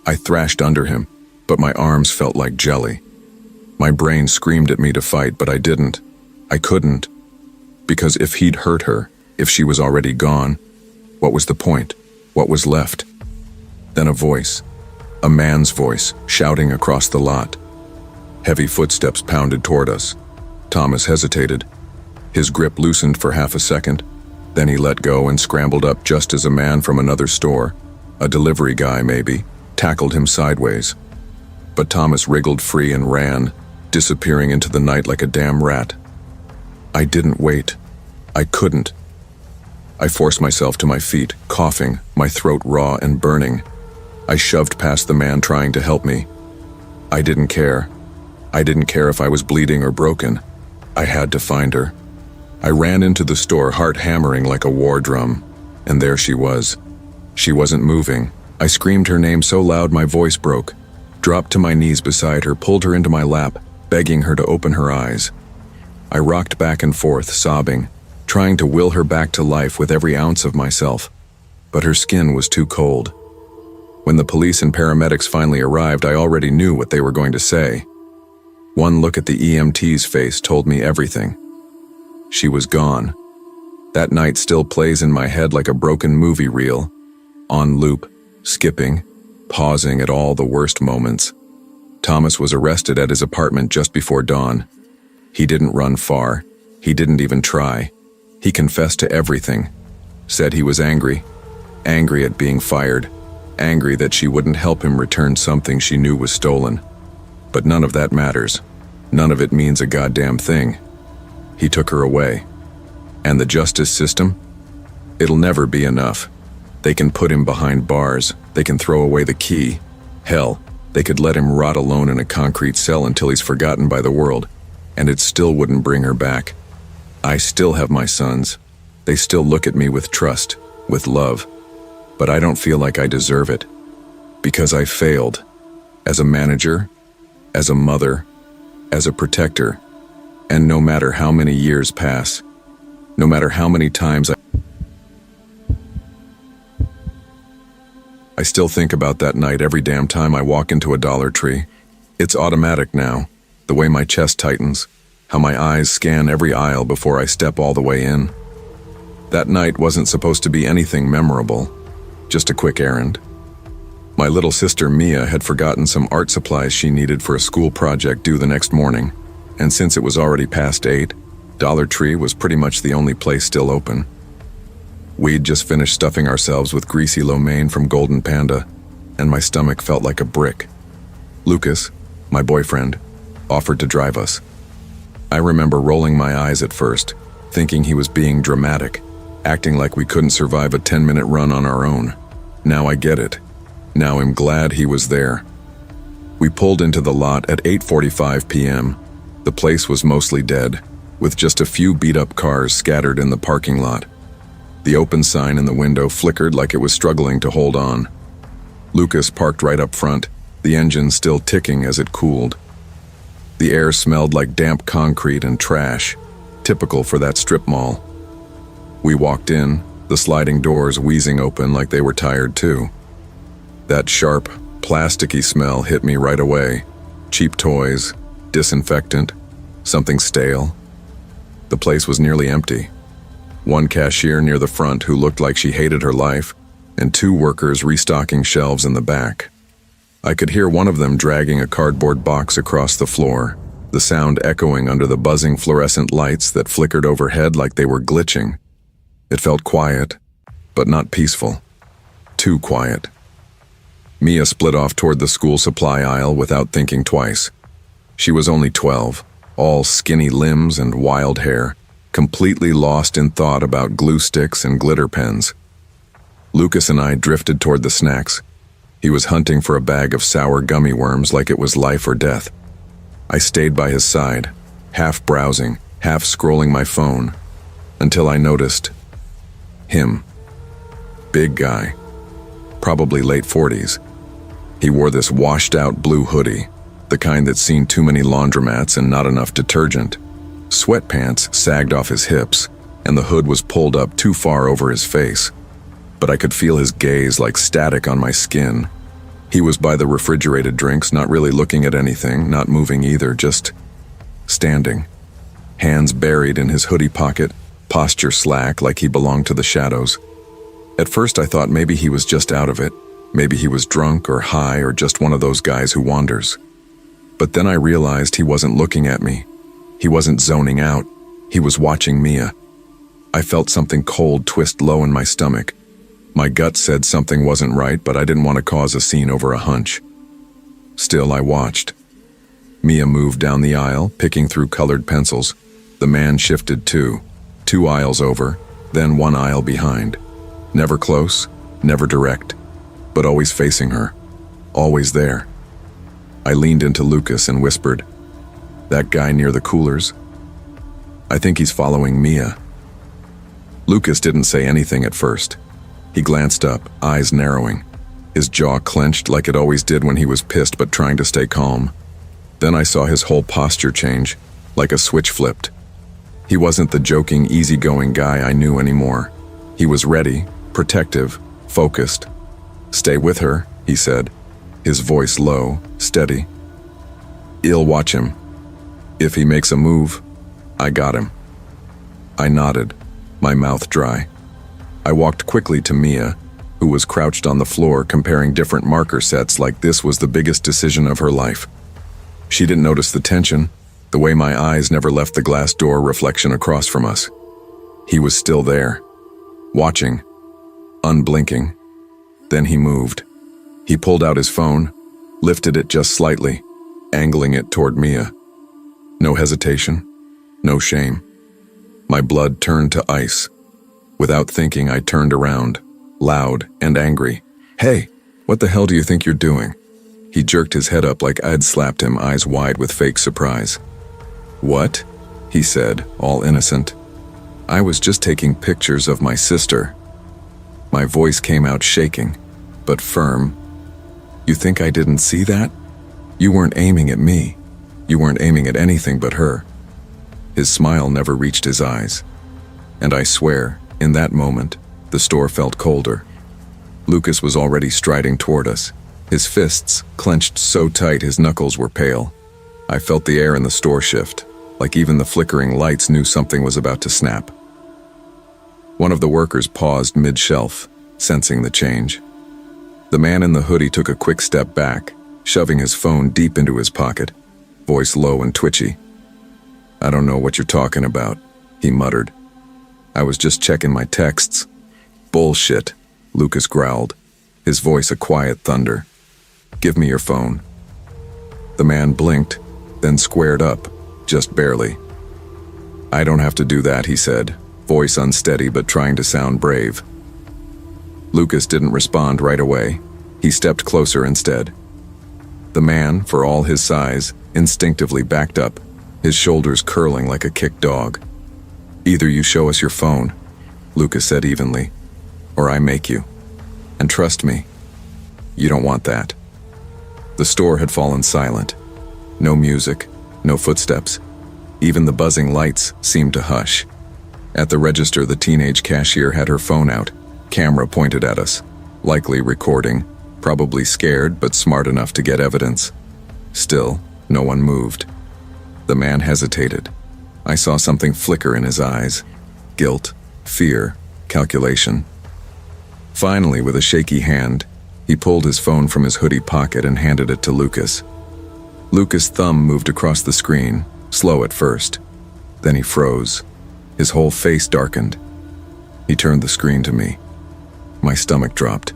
I thrashed under him, but my arms felt like jelly. My brain screamed at me to fight, but I didn't. I couldn't. Because if he'd hurt her, if she was already gone, what was the point? What was left? Then a voice. A man's voice, shouting across the lot. Heavy footsteps pounded toward us. Thomas hesitated. His grip loosened for half a second. Then he let go and scrambled up just as a man from another store, a delivery guy maybe, tackled him sideways. But Thomas wriggled free and ran, disappearing into the night like a damn rat. I didn't wait. I couldn't. I forced myself to my feet, coughing, my throat raw and burning. I shoved past the man trying to help me. I didn't care. I didn't care if I was bleeding or broken. I had to find her. I ran into the store, heart hammering like a war drum. And there she was. She wasn't moving. I screamed her name so loud my voice broke. Dropped to my knees beside her, pulled her into my lap, begging her to open her eyes. I rocked back and forth, sobbing, trying to will her back to life with every ounce of myself. But her skin was too cold. When the police and paramedics finally arrived, I already knew what they were going to say. One look at the EMT's face told me everything. She was gone. That night still plays in my head like a broken movie reel, on loop, skipping, pausing at all the worst moments. Thomas was arrested at his apartment just before dawn. He didn't run far. He didn't even try. He confessed to everything. Said he was angry at being fired, angry that she wouldn't help him return something she knew was stolen. But none of that matters. None of it means a goddamn thing. He took her away. And the justice system? It'll never be enough. They can put him behind bars. They can throw away the key. Hell, they could let him rot alone in a concrete cell until he's forgotten by the world, and it still wouldn't bring her back. I still have my sons. They still look at me with trust, with love. But I don't feel like I deserve it. Because I failed. As a manager, as a mother, as a protector. And no matter how many years pass, no matter how many times I still think about that night every damn time I walk into a Dollar Tree. It's automatic now, the way my chest tightens, how my eyes scan every aisle before I step all the way in. That night wasn't supposed to be anything memorable, just a quick errand. My little sister Mia had forgotten some art supplies she needed for a school project due the next morning, and since it was already past 8, Dollar Tree was pretty much the only place still open. We'd just finished stuffing ourselves with greasy lo mein from Golden Panda, and my stomach felt like a brick. Lucas, my boyfriend, offered to drive us. I remember rolling my eyes at first, thinking he was being dramatic, acting like we couldn't survive a 10-minute run on our own. Now I get it. Now I'm glad he was there. We pulled into the lot at 8:45 p.m. The place was mostly dead, with just a few beat-up cars scattered in the parking lot. The open sign in the window flickered like it was struggling to hold on. Lucas parked right up front, the engine still ticking as it cooled. The air smelled like damp concrete and trash, typical for that strip mall. We walked in, the sliding doors wheezing open like they were tired too. That sharp, plasticky smell hit me right away. Cheap toys, disinfectant, something stale. The place was nearly empty. One cashier near the front who looked like she hated her life, and 2 workers restocking shelves in the back. I could hear one of them dragging a cardboard box across the floor, the sound echoing under the buzzing fluorescent lights that flickered overhead like they were glitching. It felt quiet, but not peaceful. Too quiet. Mia split off toward the school supply aisle without thinking twice. She was only 12, all skinny limbs and wild hair, completely lost in thought about glue sticks and glitter pens. Lucas and I drifted toward the snacks. He was hunting for a bag of sour gummy worms like it was life or death. I stayed by his side, half browsing, half scrolling my phone, until I noticed him. Big guy, probably late 40s. He wore this washed-out blue hoodie, the kind that's seen too many laundromats and not enough detergent. Sweatpants sagged off his hips, and the hood was pulled up too far over his face. But I could feel his gaze like static on my skin. He was by the refrigerated drinks, not really looking at anything, not moving either, just standing. Hands buried in his hoodie pocket, posture slack like he belonged to the shadows. At first I thought maybe he was just out of it. Maybe he was drunk or high or just one of those guys who wanders. But then I realized he wasn't looking at me. He wasn't zoning out. He was watching Mia. I felt something cold twist low in my stomach. My gut said something wasn't right, but I didn't want to cause a scene over a hunch. Still, I watched. Mia moved down the aisle, picking through colored pencils. The man shifted too, 2 aisles over, then 1 aisle behind. Never close, never direct, but always facing her, always there. I leaned into Lucas and whispered, "That guy near the coolers? I think he's following Mia." Lucas didn't say anything at first. He glanced up, eyes narrowing, his jaw clenched like it always did when he was pissed but trying to stay calm. Then I saw his whole posture change, like a switch flipped. He wasn't the joking, easygoing guy I knew anymore. He was ready, protective, focused. Stay with her, he said, his voice low, steady. "I'll watch him. If he makes a move, I got him." I nodded, my mouth dry. I walked quickly to Mia, who was crouched on the floor comparing different marker sets like this was the biggest decision of her life. She didn't notice the tension, the way my eyes never left the glass door reflection across from us. He was still there, watching, unblinking. Then he moved. He pulled out his phone, lifted it just slightly, angling it toward Mia. No hesitation, no shame. My blood turned to ice. Without thinking, I turned around, loud and angry. "Hey, what the hell do you think you're doing?" He jerked his head up like I'd slapped him, eyes wide with fake surprise. "What?" he said, all innocent. "I was just taking pictures of my sister." My voice came out shaking, but firm. "You think I didn't see that? You weren't aiming at me. You weren't aiming at anything but her." His smile never reached his eyes. And I swear, in that moment, the store felt colder. Lucas was already striding toward us, his fists clenched so tight his knuckles were pale. I felt the air in the store shift, like even the flickering lights knew something was about to snap. One of the workers paused mid-shelf, sensing the change. The man in the hoodie took a quick step back, shoving his phone deep into his pocket, voice low and twitchy. "I don't know what you're talking about," he muttered. "I was just checking my texts." "Bullshit," Lucas growled, his voice a quiet thunder. "Give me your phone." The man blinked, then squared up, just barely. "I don't have to do that," he said, voice unsteady but trying to sound brave. Lucas didn't respond right away. He stepped closer instead. The man, for all his size, instinctively backed up, his shoulders curling like a kicked dog. "Either you show us your phone," Lucas said evenly, "or I make you. And trust me, you don't want that." The store had fallen silent. No music, no footsteps. Even the buzzing lights seemed to hush. At the register, the teenage cashier had her phone out, camera pointed at us, likely recording, probably scared but smart enough to get evidence. Still, no one moved. The man hesitated. I saw something flicker in his eyes. Guilt, fear, calculation. Finally, with a shaky hand, he pulled his phone from his hoodie pocket and handed it to Lucas. Lucas' thumb moved across the screen, slow at first. Then he froze. His whole face darkened. He turned the screen to me. My stomach dropped.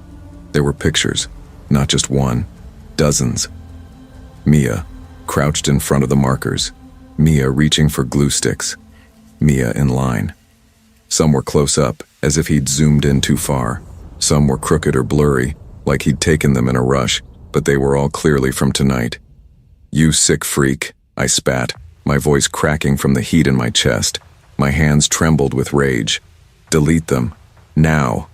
There were pictures, not just one, dozens. Mia, crouched in front of the markers. Mia reaching for glue sticks. Mia in line. Some were close up, as if he'd zoomed in too far. Some were crooked or blurry, like he'd taken them in a rush, but they were all clearly from tonight. "You sick freak," I spat, my voice cracking from the heat in my chest. My hands trembled with rage. "Delete them. Now."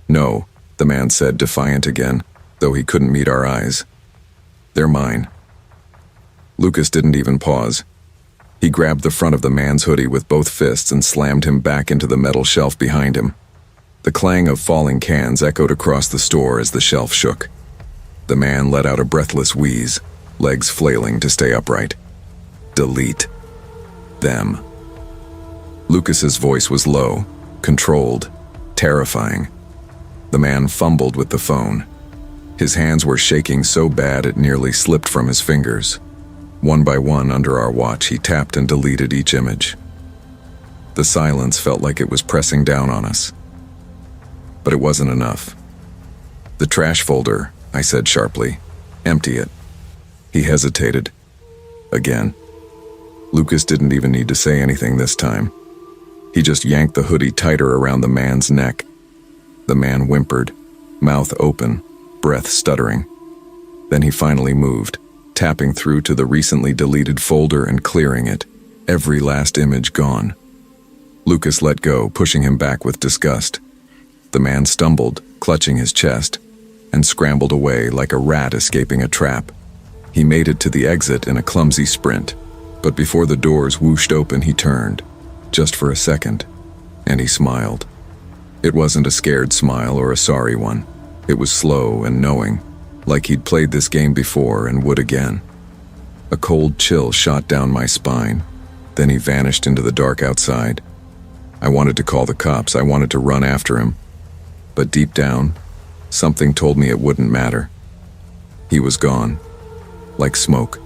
"No," the man said, defiant again, though he couldn't meet our eyes. "They're mine." Lucas didn't even pause. He grabbed the front of the man's hoodie with both fists and slammed him back into the metal shelf behind him. The clang of falling cans echoed across the store as the shelf shook. The man let out a breathless wheeze, legs flailing to stay upright. "Delete them." Lucas's voice was low, controlled, terrifying. The man fumbled with the phone. His hands were shaking so bad it nearly slipped from his fingers. One by one under our watch, he tapped and deleted each image. The silence felt like it was pressing down on us. But it wasn't enough. "The trash folder," I said sharply. "Empty it." He hesitated. Again. Lucas didn't even need to say anything this time. He just yanked the hoodie tighter around the man's neck. The man whimpered, mouth open, breath stuttering. Then he finally moved, tapping through to the recently deleted folder and clearing it, every last image gone. Lucas let go, pushing him back with disgust. The man stumbled, clutching his chest, and scrambled away like a rat escaping a trap. He made it to the exit in a clumsy sprint, but before the doors whooshed open, he turned, just for a second, and he smiled. It wasn't a scared smile or a sorry one. It was slow and knowing, like he'd played this game before and would again. A cold chill shot down my spine, then he vanished into the dark outside. I wanted to call the cops, I wanted to run after him, but deep down, something told me it wouldn't matter. He was gone, like smoke,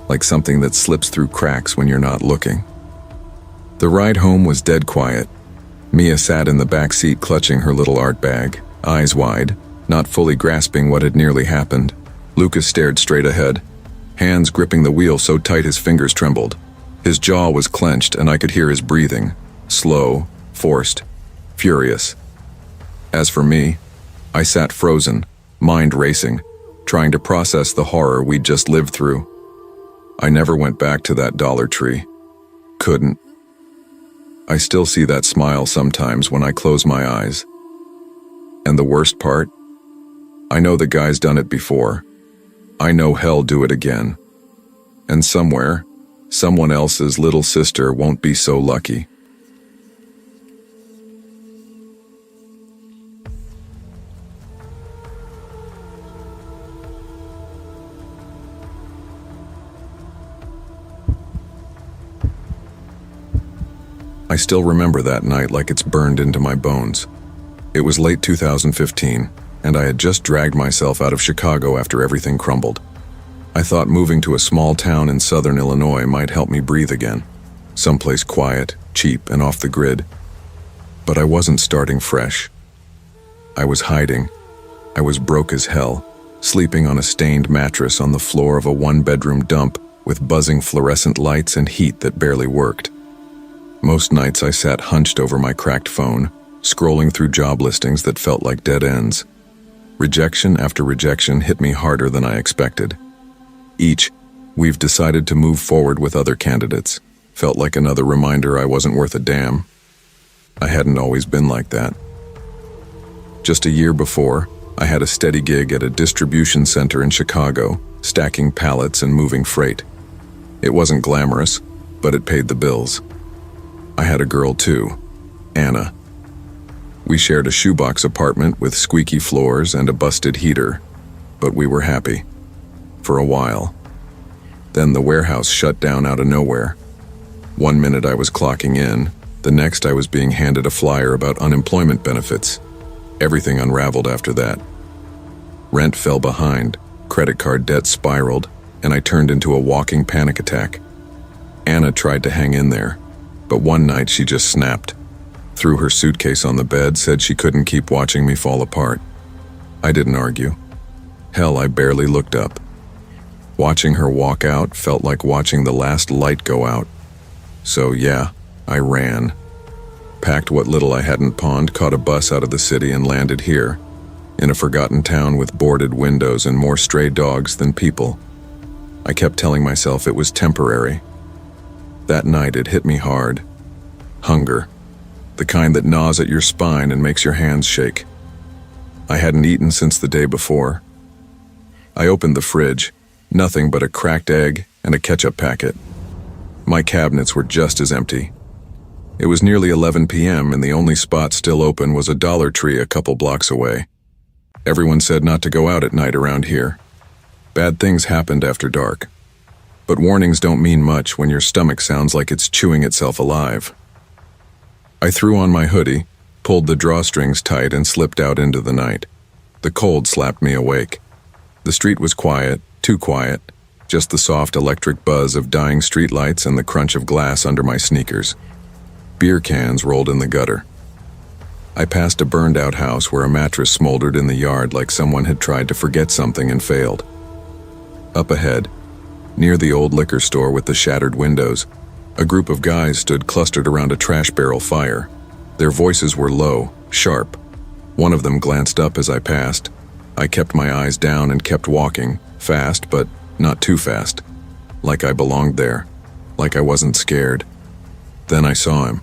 like something that slips through cracks when you're not looking. The ride home was dead quiet. Mia sat in the back seat clutching her little art bag, eyes wide, not fully grasping what had nearly happened. Lucas stared straight ahead, hands gripping the wheel so tight his fingers trembled. His jaw was clenched and I could hear his breathing, slow, forced, furious. As for me, I sat frozen, mind racing, trying to process the horror we'd just lived through. I never went back to that Dollar Tree. Couldn't. I still see that smile sometimes when I close my eyes. And the worst part? I know the guy's done it before. I know hell do it again. And somewhere, someone else's little sister won't be so lucky. I still remember that night like it's burned into my bones. It was late 2015, and I had just dragged myself out of Chicago after everything crumbled. I thought moving to a small town in southern Illinois might help me breathe again, someplace quiet, cheap, and off the grid. But I wasn't starting fresh. I was hiding. I was broke as hell, sleeping on a stained mattress on the floor of a one-bedroom dump with buzzing fluorescent lights and heat that barely worked. Most nights I sat hunched over my cracked phone, scrolling through job listings that felt like dead ends. Rejection after rejection hit me harder than I expected. Each, "We've decided to move forward with other candidates," felt like another reminder I wasn't worth a damn. I hadn't always been like that. Just a year before, I had a steady gig at a distribution center in Chicago, stacking pallets and moving freight. It wasn't glamorous, but it paid the bills. I had a girl too, Anna. We shared a shoebox apartment with squeaky floors and a busted heater, but we were happy. For a while. Then the warehouse shut down out of nowhere. One minute I was clocking in, the next I was being handed a flyer about unemployment benefits. Everything unraveled after that. Rent fell behind, credit card debt spiraled, and I turned into a walking panic attack. Anna tried to hang in there, but one night she just snapped. Threw her suitcase on the bed, said she couldn't keep watching me fall apart. I didn't argue. Hell, I barely looked up. Watching her walk out felt like watching the last light go out. So yeah, I ran. Packed what little I hadn't pawned, caught a bus out of the city and landed here, in a forgotten town with boarded windows and more stray dogs than people. I kept telling myself it was temporary. That night it hit me hard. Hunger. The kind that gnaws at your spine and makes your hands shake. I hadn't eaten since the day before. I opened the fridge, nothing but a cracked egg and a ketchup packet. My cabinets were just as empty. It was nearly 11 p.m. and the only spot still open was a Dollar Tree a couple blocks away. Everyone said not to go out at night around here. Bad things happened after dark. But warnings don't mean much when your stomach sounds like it's chewing itself alive. I threw on my hoodie, pulled the drawstrings tight and slipped out into the night. The cold slapped me awake. The street was quiet, too quiet, just the soft electric buzz of dying streetlights and the crunch of glass under my sneakers. Beer cans rolled in the gutter. I passed a burned-out house where a mattress smoldered in the yard like someone had tried to forget something and failed. Up ahead, near the old liquor store with the shattered windows, a group of guys stood clustered around a trash barrel fire. Their voices were low, sharp. One of them glanced up as I passed. I kept my eyes down and kept walking, fast but not too fast. Like I belonged there, like I wasn't scared. Then I saw him.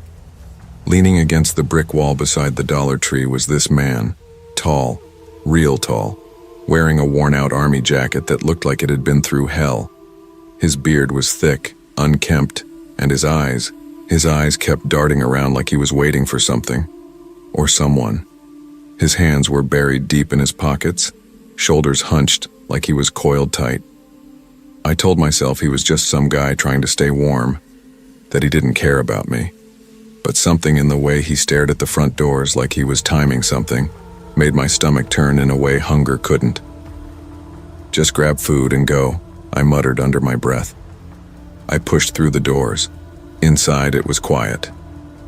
Leaning against the brick wall beside the Dollar Tree was this man, tall, real tall, wearing a worn-out army jacket that looked like it had been through hell. His beard was thick, unkempt, and his eyes kept darting around like he was waiting for something, or someone. His hands were buried deep in his pockets, shoulders hunched like he was coiled tight. I told myself he was just some guy trying to stay warm, that he didn't care about me. But something in the way he stared at the front doors like he was timing something made my stomach turn in a way hunger couldn't. "Just grab food and go," I muttered under my breath. I pushed through the doors. Inside it was quiet.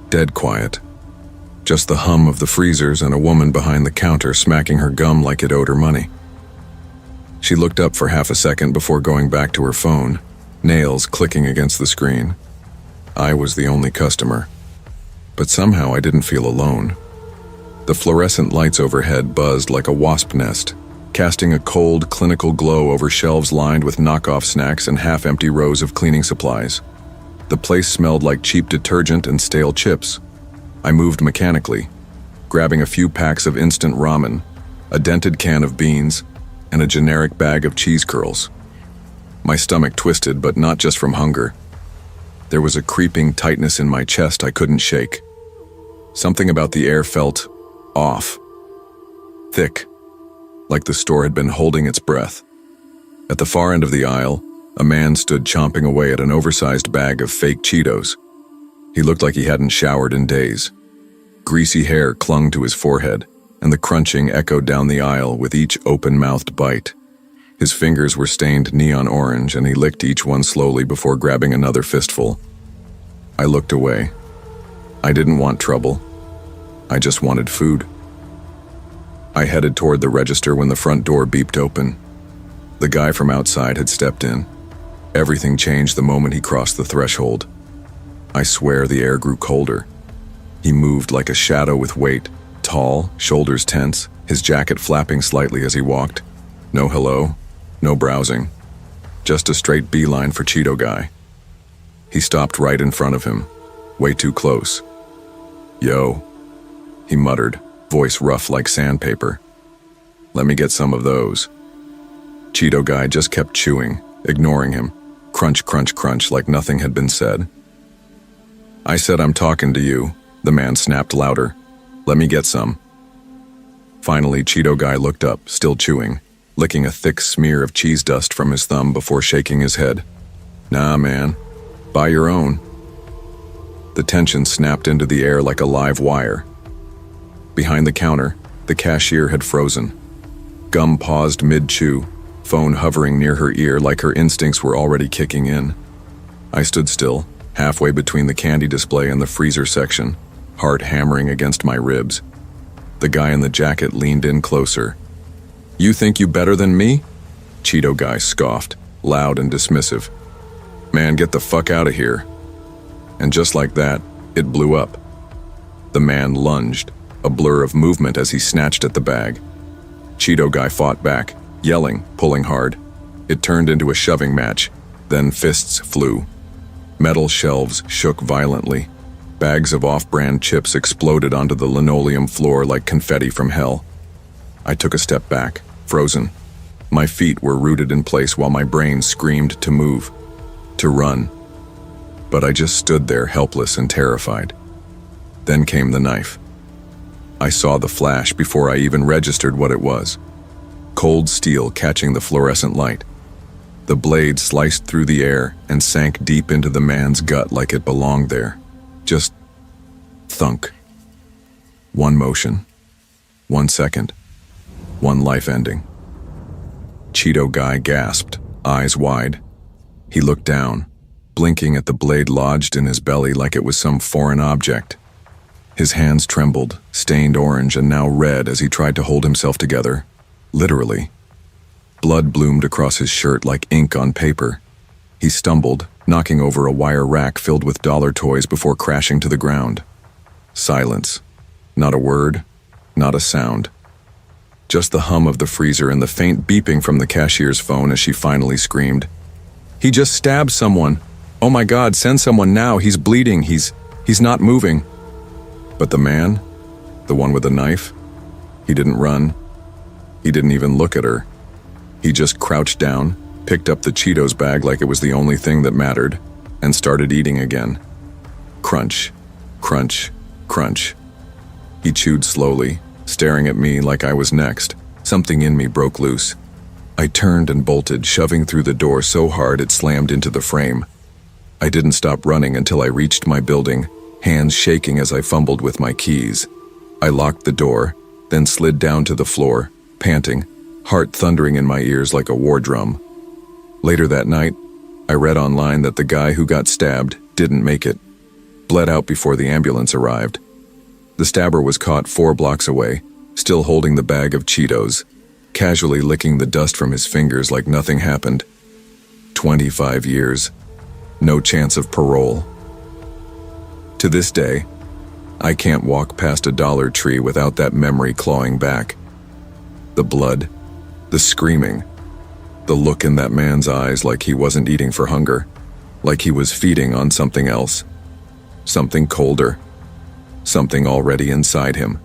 Dead quiet. Just the hum of the freezers and a woman behind the counter smacking her gum like it owed her money. She looked up for half a second before going back to her phone, nails clicking against the screen. I was the only customer. But somehow I didn't feel alone. The fluorescent lights overhead buzzed like a wasp nest, casting a cold, clinical glow over shelves lined with knockoff snacks and half-empty rows of cleaning supplies. The place smelled like cheap detergent and stale chips. I moved mechanically, grabbing a few packs of instant ramen, a dented can of beans, and a generic bag of cheese curls. My stomach twisted, but not just from hunger. There was a creeping tightness in my chest I couldn't shake. Something about the air felt off. Thick, like the store had been holding its breath. At the far end of the aisle, a man stood chomping away at an oversized bag of fake Cheetos. He looked like he hadn't showered in days. Greasy hair clung to his forehead, and the crunching echoed down the aisle with each open-mouthed bite. His fingers were stained neon orange, and he licked each one slowly before grabbing another fistful. I looked away. I didn't want trouble. I just wanted food. I headed toward the register when the front door beeped open. The guy from outside had stepped in. Everything changed the moment he crossed the threshold. I swear the air grew colder. He moved like a shadow with weight, tall, shoulders tense, his jacket flapping slightly as he walked. No hello, no browsing. Just a straight beeline for Cheeto Guy. He stopped right in front of him, way too close. "Yo," he muttered, voice rough like sandpaper. "Let me get some of those." Cheeto Guy just kept chewing, ignoring him. Crunch, crunch, crunch, like nothing had been said. "I said I'm talking to you," the man snapped louder. "Let me get some." Finally, Cheeto Guy looked up, still chewing, licking a thick smear of cheese dust from his thumb before shaking his head. "Nah, man. Buy your own." The tension snapped into the air like a live wire. Behind the counter, the cashier had frozen. Gum paused mid-chew, phone hovering near her ear like her instincts were already kicking in. I stood still, halfway between the candy display and the freezer section, heart hammering against my ribs. The guy in the jacket leaned in closer. "You think you better than me?" Cheeto Guy scoffed, loud and dismissive. "Man, get the fuck out of here." And just like that, it blew up. The man lunged, a blur of movement as he snatched at the bag. Cheeto Guy fought back, yelling, pulling hard. It turned into a shoving match, then fists flew. Metal shelves shook violently. Bags of off-brand chips exploded onto the linoleum floor like confetti from hell. I took a step back, frozen. My feet were rooted in place while my brain screamed to move, to run. But I just stood there helpless and terrified. Then came the knife. I saw the flash before I even registered what it was. Cold steel catching the fluorescent light. The blade sliced through the air and sank deep into the man's gut like it belonged there. Just thunk. One motion. 1 second. One life ending. Cheeto Guy gasped, eyes wide. He looked down, blinking at the blade lodged in his belly like it was some foreign object. His hands trembled, stained orange and now red as he tried to hold himself together. Literally. Blood bloomed across his shirt like ink on paper. He stumbled, knocking over a wire rack filled with dollar toys before crashing to the ground. Silence. Not a word, not a sound. Just the hum of the freezer and the faint beeping from the cashier's phone as she finally screamed. "He just stabbed someone. Oh my God, send someone now. He's bleeding. He's not moving." But the man, the one with the knife, he didn't run. He didn't even look at her. He just crouched down, picked up the Cheetos bag like it was the only thing that mattered, and started eating again. Crunch, crunch, crunch. He chewed slowly, staring at me like I was next. Something in me broke loose. I turned and bolted, shoving through the door so hard it slammed into the frame. I didn't stop running until I reached my building, hands shaking as I fumbled with my keys. I locked the door, then slid down to the floor, panting, heart thundering in my ears like a war drum. Later that night, I read online that the guy who got stabbed didn't make it, bled out before the ambulance arrived. The stabber was caught 4 blocks away, still holding the bag of Cheetos, casually licking the dust from his fingers like nothing happened. 25 years. No chance of parole. To this day, I can't walk past a Dollar Tree without that memory clawing back. The blood, the screaming, the look in that man's eyes like he wasn't eating for hunger, like he was feeding on something else, something colder, something already inside him.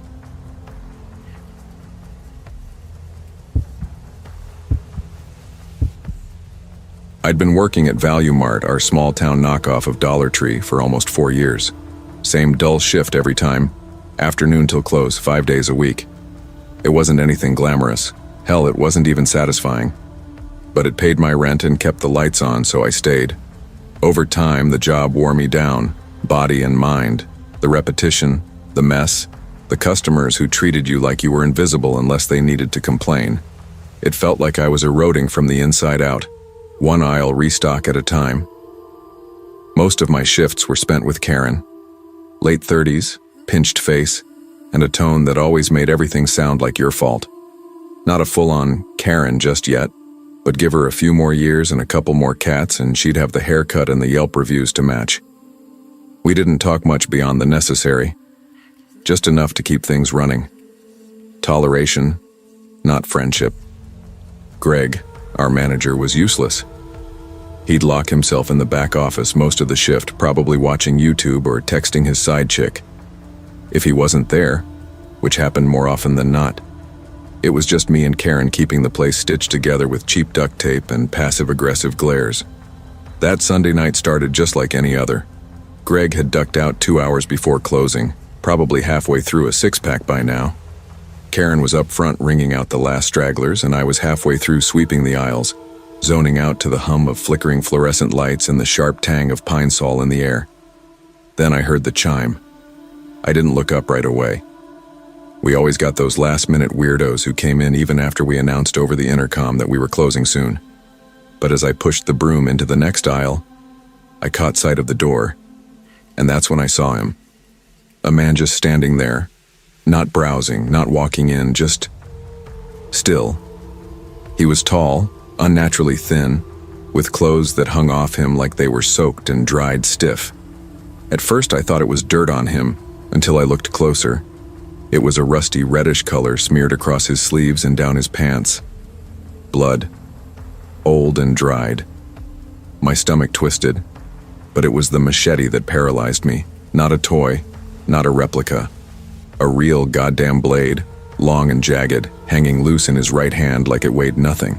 I'd been working at Value Mart, our small-town knockoff of Dollar Tree, for almost 4 years. Same dull shift every time, afternoon till close, 5 days a week. It wasn't anything glamorous. Hell, it wasn't even satisfying. But it paid my rent and kept the lights on, so I stayed. Over time, the job wore me down, body and mind. The repetition, the mess, the customers who treated you like you were invisible unless they needed to complain. It felt like I was eroding from the inside out, one aisle restock at a time. Most of my shifts were spent with Karen. Late 30s, pinched face, and a tone that always made everything sound like your fault. Not a full-on Karen just yet, but give her a few more years and a couple more cats and she'd have the haircut and the Yelp reviews to match. We didn't talk much beyond the necessary, just enough to keep things running. Toleration, not friendship. Greg, our manager, was useless. He'd lock himself in the back office most of the shift, probably watching YouTube or texting his side chick. If he wasn't there, which happened more often than not, it was just me and Karen keeping the place stitched together with cheap duct tape and passive-aggressive glares. That Sunday night started just like any other. Greg had ducked out 2 hours before closing, probably halfway through a 6-pack by now. Karen was up front ringing out the last stragglers, and I was halfway through sweeping the aisles, zoning out to the hum of flickering fluorescent lights and the sharp tang of Pine Sol in the air. Then I heard the chime. I didn't look up right away. We always got those last-minute weirdos who came in even after we announced over the intercom that we were closing soon. But as I pushed the broom into the next aisle, I caught sight of the door, and that's when I saw him. A man just standing there, not browsing, not walking in, just still. He was tall, unnaturally thin, with clothes that hung off him like they were soaked and dried stiff. At first I thought it was dirt on him, until I looked closer. It was a rusty reddish color smeared across his sleeves and down his pants. Blood. Old and dried. My stomach twisted, but it was the machete that paralyzed me. Not a toy, not a replica. A real goddamn blade, long and jagged, hanging loose in his right hand like it weighed nothing.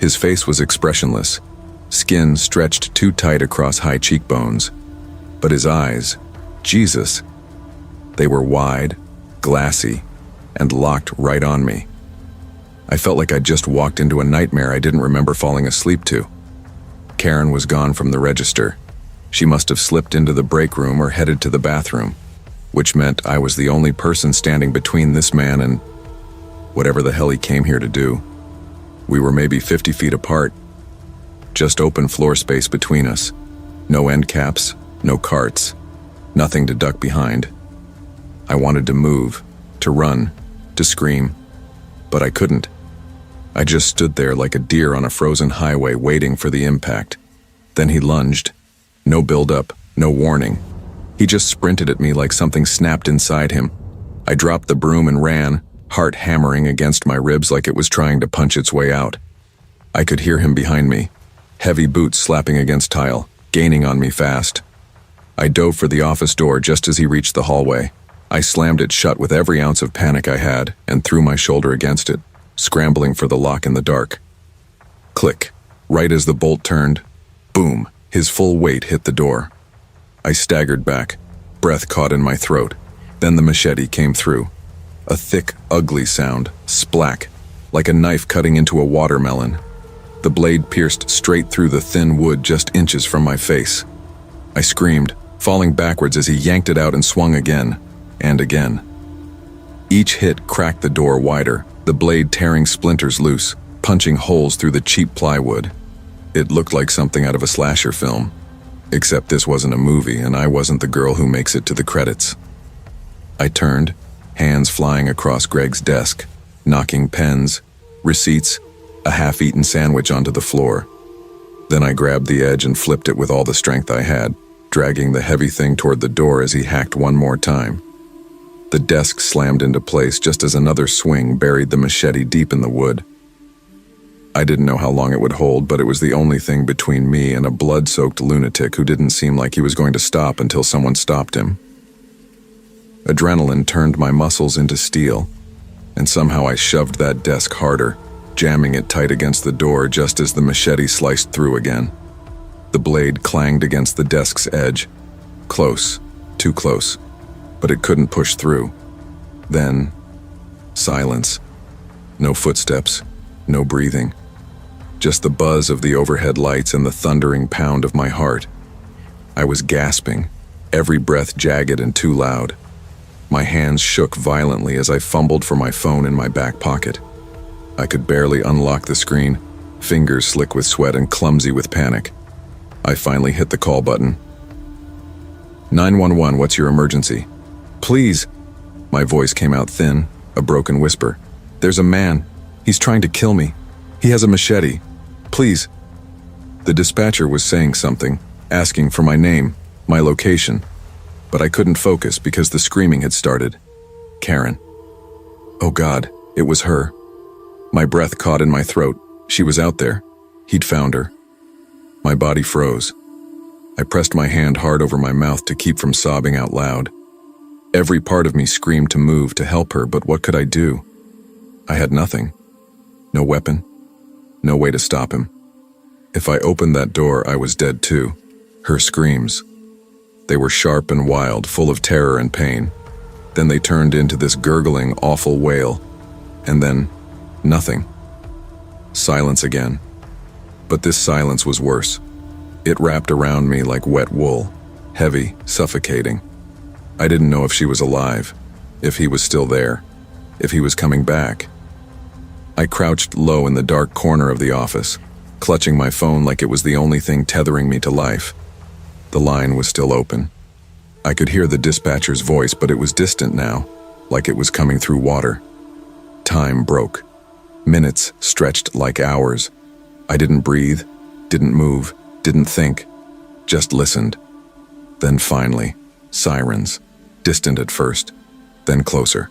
His face was expressionless, skin stretched too tight across high cheekbones. But his eyes, Jesus, they were wide, glassy, and locked right on me. I felt like I'd just walked into a nightmare I didn't remember falling asleep to. Karen was gone from the register. She must have slipped into the break room or headed to the bathroom, which meant I was the only person standing between this man and whatever the hell he came here to do. We were maybe 50 feet apart, just open floor space between us. No end caps, no carts, nothing to duck behind. I wanted to move, to run, to scream, but I couldn't. I just stood there like a deer on a frozen highway waiting for the impact. Then he lunged. No build-up, no warning. He just sprinted at me like something snapped inside him. I dropped the broom and ran, heart hammering against my ribs like it was trying to punch its way out. I could hear him behind me, heavy boots slapping against tile, gaining on me fast. I dove for the office door just as he reached the hallway. I slammed it shut with every ounce of panic I had and threw my shoulder against it, scrambling for the lock in the dark. Click. Right as the bolt turned, boom, his full weight hit the door. I staggered back, breath caught in my throat. Then the machete came through. A thick, ugly sound, splack, like a knife cutting into a watermelon. The blade pierced straight through the thin wood just inches from my face. I screamed, falling backwards as he yanked it out and swung again, and again. Each hit cracked the door wider, the blade tearing splinters loose, punching holes through the cheap plywood. It looked like something out of a slasher film, except this wasn't a movie and I wasn't the girl who makes it to the credits. I turned, hands flying across Greg's desk, knocking pens, receipts, a half-eaten sandwich onto the floor. Then I grabbed the edge and flipped it with all the strength I had, dragging the heavy thing toward the door as he hacked one more time. The desk slammed into place just as another swing buried the machete deep in the wood. I didn't know how long it would hold, but it was the only thing between me and a blood-soaked lunatic who didn't seem like he was going to stop until someone stopped him. Adrenaline turned my muscles into steel, and somehow I shoved that desk harder, jamming it tight against the door just as the machete sliced through again. The blade clanged against the desk's edge. Close, too close, but it couldn't push through. Then, silence. No footsteps, no breathing. Just the buzz of the overhead lights and the thundering pound of my heart. I was gasping, every breath jagged and too loud. My hands shook violently as I fumbled for my phone in my back pocket. I could barely unlock the screen, fingers slick with sweat and clumsy with panic. I finally hit the call button. 911, what's your emergency? Please. My voice came out thin, a broken whisper. There's a man. He's trying to kill me. He has a machete. Please. The dispatcher was saying something, asking for my name, my location. But I couldn't focus because the screaming had started. Karen. Oh God, it was her. My breath caught in my throat. She was out there. He'd found her. My body froze. I pressed my hand hard over my mouth to keep from sobbing out loud. Every part of me screamed to move to help her, but what could I do? I had nothing. No weapon. No way to stop him. If I opened that door, I was dead too. Her screams. They were sharp and wild, full of terror and pain. Then they turned into this gurgling, awful wail. And then, nothing. Silence again. But this silence was worse. It wrapped around me like wet wool, heavy, suffocating. I didn't know if she was alive, if he was still there, if he was coming back. I crouched low in the dark corner of the office, clutching my phone like it was the only thing tethering me to life. The line was still open. I could hear the dispatcher's voice, but it was distant now, like it was coming through water. Time broke. Minutes stretched like hours. I didn't breathe, didn't move, didn't think, just listened. Then finally, sirens, distant at first, then closer.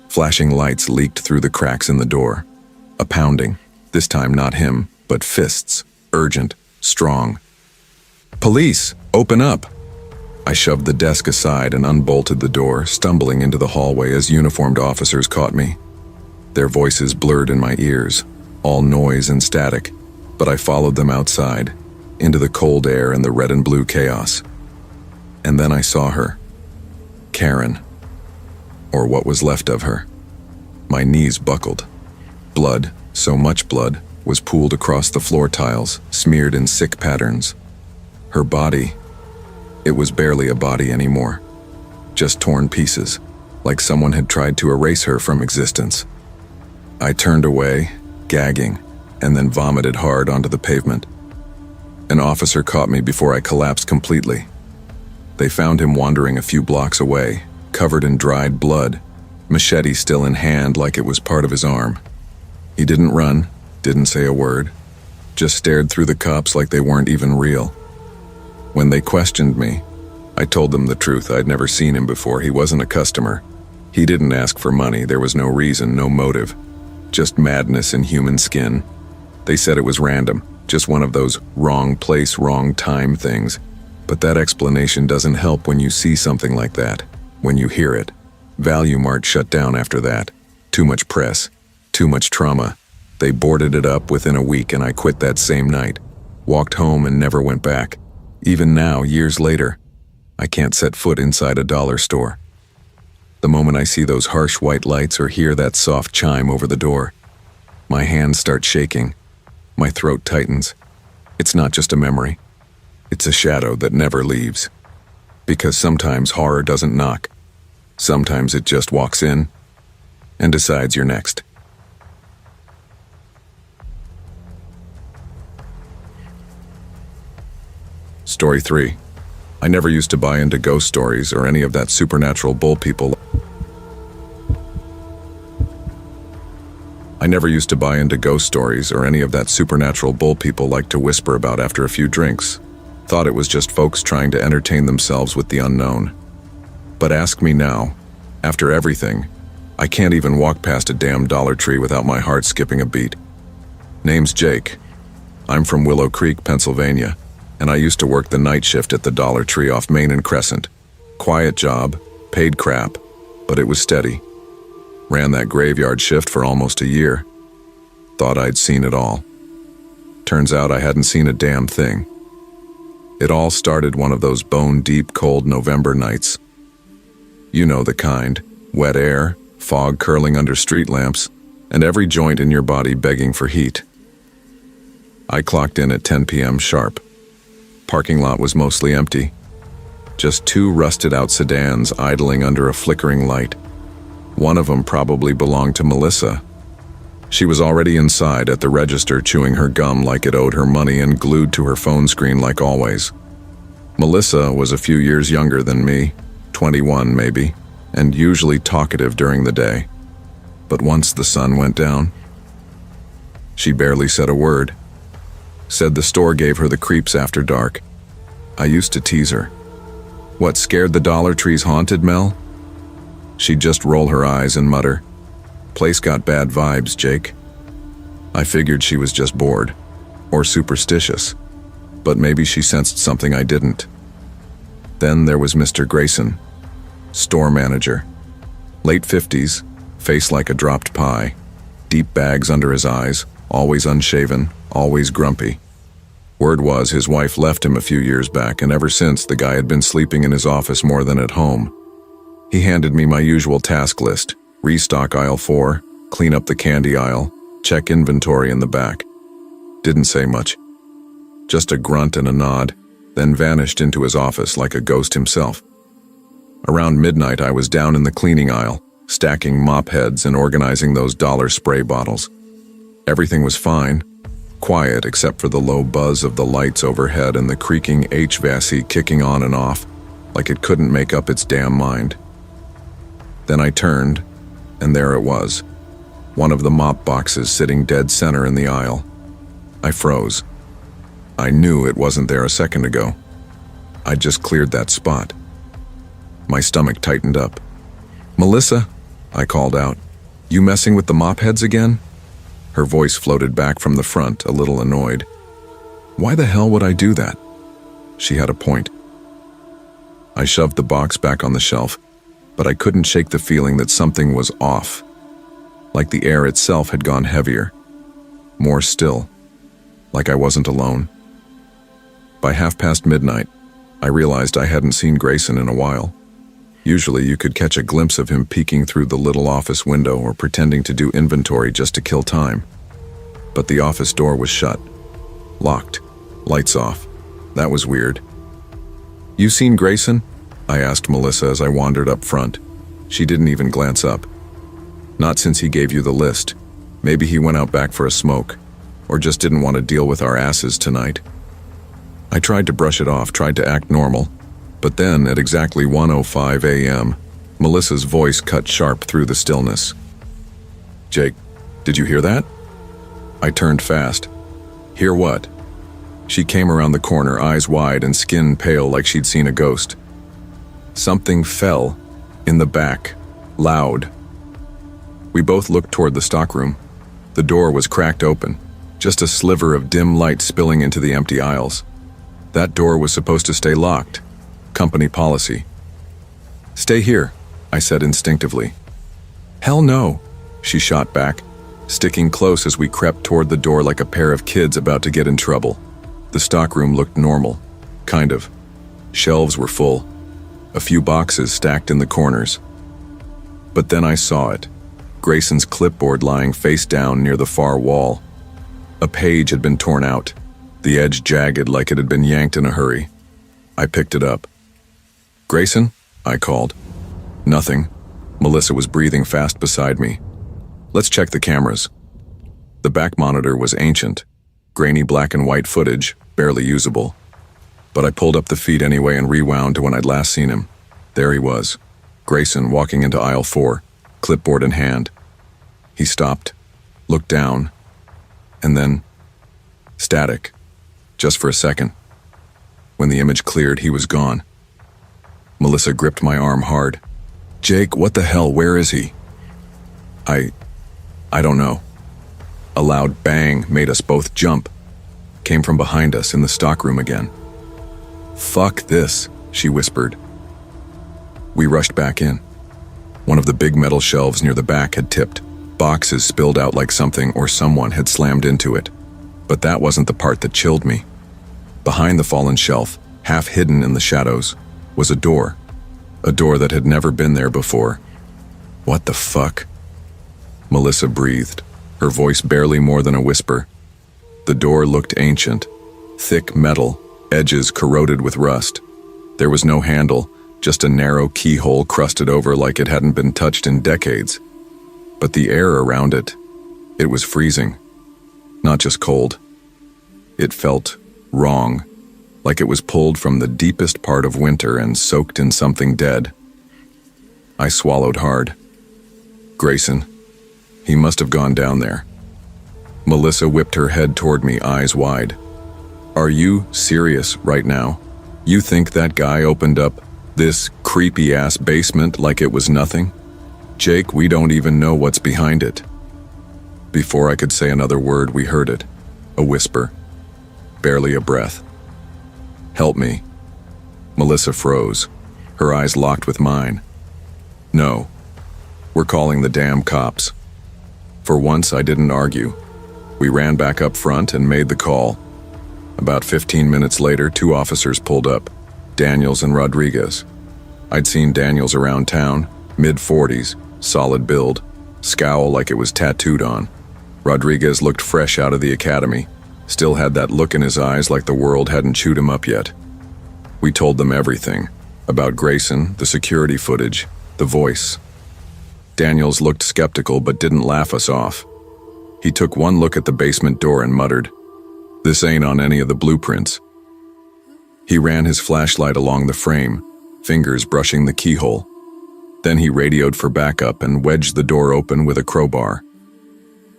Flashing lights leaked through the cracks in the door. A pounding, this time not him, but fists, urgent, strong. Police, open up! I shoved the desk aside and unbolted the door, stumbling into the hallway as uniformed officers caught me. Their voices blurred in my ears, all noise and static, but I followed them outside, into the cold air and the red and blue chaos. And then I saw her. Karen. Or what was left of her. My knees buckled. Blood, so much blood, was pooled across the floor tiles, smeared in sick patterns. Her body, it was barely a body anymore. Just torn pieces, like someone had tried to erase her from existence. I turned away, gagging, and then vomited hard onto the pavement. An officer caught me before I collapsed completely. They found him wandering a few blocks away, covered in dried blood, machete still in hand like it was part of his arm. He didn't run, didn't say a word, just stared through the cops like they weren't even real. When they questioned me, I told them the truth. I'd never seen him before. He wasn't a customer. He didn't ask for money. There was no reason, no motive. Just madness in human skin. They said it was random, just one of those wrong place, wrong time things. But that explanation doesn't help when you see something like that, when you hear it. Value Mart shut down after that. Too much press, too much trauma. They boarded it up within a week and I quit that same night. Walked home and never went back. Even now, years later, I can't set foot inside a dollar store. The moment I see those harsh white lights or hear that soft chime over the door, My hands start shaking. My throat tightens. It's not just a memory. It's a shadow that never leaves. Because sometimes horror doesn't knock. Sometimes it just walks in and decides you're next. Story 3. I never used to buy into ghost stories or any of that supernatural bull people. I never used to buy into ghost stories or any of that supernatural bull people like to whisper about after a few drinks. Thought it was just folks trying to entertain themselves with the unknown. But ask me now, after everything, I can't even walk past a damn Dollar Tree without my heart skipping a beat. Name's Jake. I'm from Willow Creek, Pennsylvania, and I used to work the night shift at the Dollar Tree off Main and Crescent. Quiet job, paid crap, but it was steady. Ran that graveyard shift for almost a year. Thought I'd seen it all. Turns out I hadn't seen a damn thing. It all started one of those bone-deep cold November nights. You know the kind. Wet air, fog curling under street lamps, and every joint in your body begging for heat. I clocked in at 10 p.m. sharp. Parking lot was mostly empty. Just 2 rusted-out sedans idling under a flickering light. One of them probably belonged to Melissa. She was already inside at the register chewing her gum like it owed her money and glued to her phone screen like always. Melissa was a few years younger than me, 21 maybe, and usually talkative during the day. But once the sun went down, she barely said a word. Said the store gave her the creeps after dark. I used to tease her. What scared the Dollar Trees haunted, Mel? She'd just roll her eyes and mutter, "Place got bad vibes, Jake." I figured she was just bored, or superstitious, but maybe she sensed something I didn't. Then there was Mr. Grayson, store manager. Late 50s, face like a dropped pie, deep bags under his eyes, always unshaven, always grumpy. Word was his wife left him a few years back, and ever since the guy had been sleeping in his office more than at home. He handed me my usual task list: restock aisle 4, clean up the candy aisle, check inventory in the back. Didn't say much. Just a grunt and a nod, then vanished into his office like a ghost himself. Around midnight I was down in the cleaning aisle, stacking mop heads and organizing those dollar spray bottles. Everything was fine, quiet except for the low buzz of the lights overhead and the creaking HVAC kicking on and off like it couldn't make up its damn mind. Then I turned, and there it was, one of the mop boxes sitting dead center in the aisle. I froze. I knew it wasn't there a second ago. I'd just cleared that spot. My stomach tightened up. "Melissa," I called out, "you messing with the mop heads again?" Her voice floated back from the front, a little annoyed. Why the hell would I do that? She had a point. I shoved the box back on the shelf, but I couldn't shake the feeling that something was off. Like the air itself had gone heavier. More still. Like I wasn't alone. By midnight, I realized I hadn't seen Grayson in a while. Usually you could catch a glimpse of him peeking through the little office window or pretending to do inventory just to kill time. But the office door was shut. Locked. Lights off. That was weird. "You seen Grayson?" I asked Melissa as I wandered up front. She didn't even glance up. "Not since he gave you the list. Maybe he went out back for a smoke, or just didn't want to deal with our asses tonight." I tried to brush it off, tried to act normal, but then at exactly 1:05 a.m., Melissa's voice cut sharp through the stillness. "Jake, did you hear that?" I turned fast. "Hear what?" She came around the corner, eyes wide and skin pale like she'd seen a ghost. Something fell in the back, loud. We both looked toward the stockroom. The door was cracked open, just a sliver of dim light spilling into the empty aisles. That door was supposed to stay locked. Company policy. "Stay here," I said instinctively. "Hell no," she shot back, sticking close as we crept toward the door like a pair of kids about to get in trouble. The stockroom looked normal. Kind of. Shelves were full. A few boxes stacked in the corners. But then I saw it. Grayson's clipboard lying face down near the far wall. A page had been torn out, the edge jagged like it had been yanked in a hurry. I picked it up. "Grayson?" I called. Nothing. Melissa was breathing fast beside me. "Let's check the cameras." The back monitor was ancient, grainy black and white footage, barely usable. But I pulled up the feed anyway and rewound to when I'd last seen him. There he was, Grayson walking into aisle 4, clipboard in hand. He stopped, looked down, and then static, just for a second. When the image cleared, he was gone. Melissa gripped my arm hard. "Jake, what the hell, where is he?" I don't know. A loud bang made us both jump. Came from behind us in the stockroom again. "Fuck this," she whispered. We rushed back in. One of the big metal shelves near the back had tipped. Boxes spilled out like something or someone had slammed into it. But that wasn't the part that chilled me. Behind the fallen shelf, half hidden in the shadows, was a door. A door that had never been there before. "What the fuck?" Melissa breathed, her voice barely more than a whisper. The door looked ancient. Thick metal, edges corroded with rust. There was no handle, just a narrow keyhole crusted over like it hadn't been touched in decades. But the air around it was freezing. Not just cold. It felt wrong, like it was pulled from the deepest part of winter and soaked in something dead. I swallowed hard. Grayson. He must have gone down there. Melissa whipped her head toward me, eyes wide. "Are you serious right now? You think that guy opened up this creepy-ass basement like it was nothing? Jake, we don't even know what's behind it." Before I could say another word, we heard it. A whisper. Barely a breath. "Help me." Melissa froze, her eyes locked with mine. "No. We're calling the damn cops." For once, I didn't argue. We ran back up front and made the call. About 15 minutes later, 2 officers pulled up, Daniels and Rodriguez. I'd seen Daniels around town, mid-40s, solid build, scowl like it was tattooed on. Rodriguez looked fresh out of the academy, still had that look in his eyes like the world hadn't chewed him up yet. We told them everything, about Grayson, the security footage, the voice. Daniels looked skeptical but didn't laugh us off. He took one look at the basement door and muttered, "This ain't on any of the blueprints." He ran his flashlight along the frame, fingers brushing the keyhole. Then he radioed for backup and wedged the door open with a crowbar.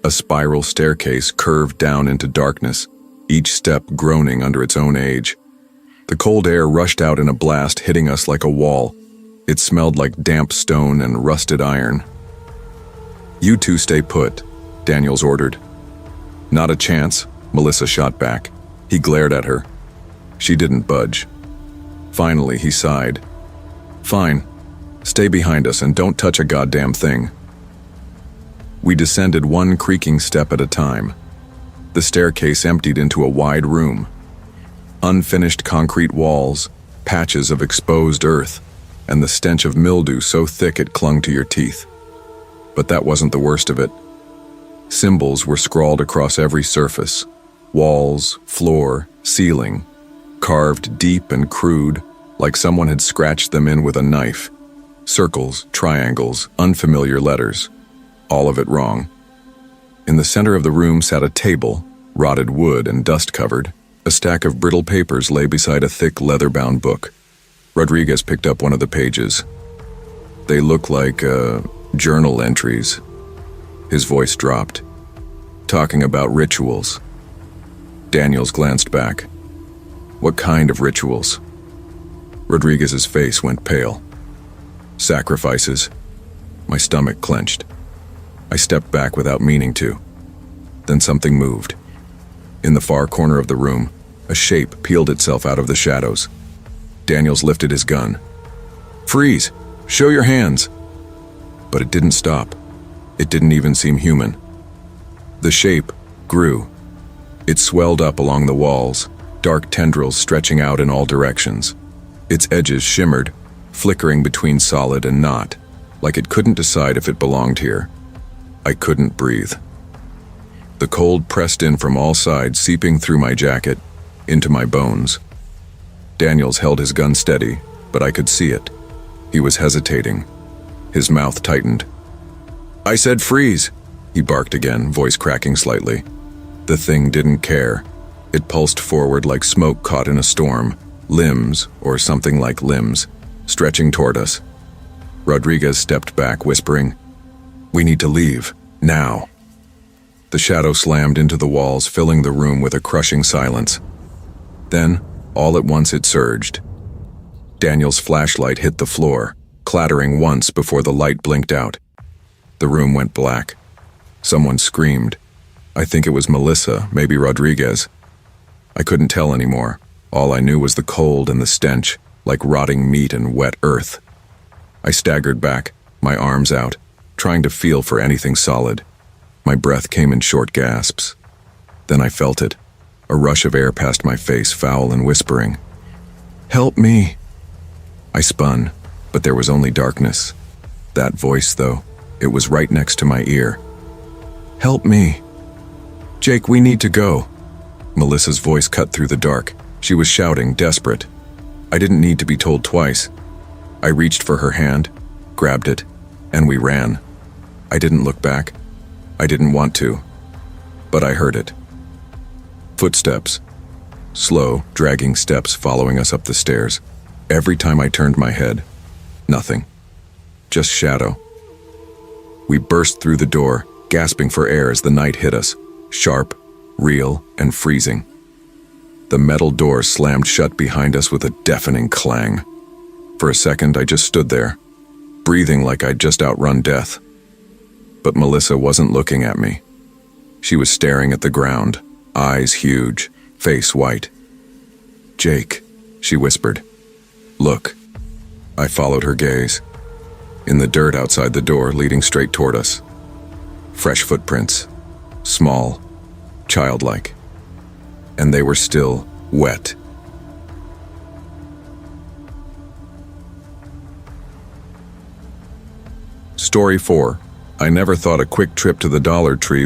A spiral staircase curved down into darkness, each step groaning under its own age. The cold air rushed out in a blast, hitting us like a wall. It smelled like damp stone and rusted iron. "You two stay put," Daniels ordered. "Not a chance," Melissa shot back. He glared at her. She didn't budge. Finally, he sighed. "Fine. Stay behind us and don't touch a goddamn thing." We descended one creaking step at a time. The staircase emptied into a wide room. Unfinished concrete walls, patches of exposed earth, and the stench of mildew so thick it clung to your teeth. But that wasn't the worst of it. Symbols were scrawled across every surface. Walls, floor, ceiling, carved deep and crude, like someone had scratched them in with a knife. Circles, triangles, unfamiliar letters. All of it wrong. In the center of the room sat a table, rotted wood and dust-covered. A stack of brittle papers lay beside a thick leather-bound book. Rodriguez picked up one of the pages. "They look like, journal entries." His voice dropped. "Talking about rituals." Daniels glanced back. "What kind of rituals?" Rodriguez's face went pale. "Sacrifices." My stomach clenched. I stepped back without meaning to. Then something moved. In the far corner of the room, a shape peeled itself out of the shadows. Daniels lifted his gun. "Freeze! Show your hands!" But it didn't stop. It didn't even seem human. The shape grew. It swelled up along the walls, dark tendrils stretching out in all directions. Its edges shimmered, flickering between solid and not, like it couldn't decide if it belonged here. I couldn't breathe. The cold pressed in from all sides, seeping through my jacket, into my bones. Daniels held his gun steady, but I could see it. He was hesitating. His mouth tightened. "I said freeze," he barked again, voice cracking slightly. The thing didn't care. It pulsed forward like smoke caught in a storm, limbs, or something like limbs, stretching toward us. Rodriguez stepped back, whispering, "We need to leave, now." The shadow slammed into the walls, filling the room with a crushing silence. Then, all at once it surged. Daniel's flashlight hit the floor, clattering once before the light blinked out. The room went black. Someone screamed. I think it was Melissa, maybe Rodriguez. I couldn't tell anymore. All I knew was the cold and the stench, like rotting meat and wet earth. I staggered back, my arms out, trying to feel for anything solid. My breath came in short gasps. Then I felt it, a rush of air past my face, foul and whispering. "Help me!" I spun, but there was only darkness. That voice, though, it was right next to my ear. "Help me! Jake, we need to go!" Melissa's voice cut through the dark. She was shouting, desperate. I didn't need to be told twice. I reached for her hand, grabbed it, and we ran. I didn't look back. I didn't want to. But I heard it. Footsteps. Slow, dragging steps following us up the stairs. Every time I turned my head, nothing. Just shadow. We burst through the door, gasping for air as the night hit us, sharp, real, and freezing. The metal door slammed shut behind us with a deafening clang. For a second, I just stood there, breathing like I'd just outrun death. But Melissa wasn't looking at me. She was staring at the ground, eyes huge, face white. "Jake," she whispered. "Look." I followed her gaze. In the dirt outside the door, leading straight toward us. Fresh footprints. Small. Childlike. And they were still wet. Story 4. I never thought a quick trip to the Dollar Tree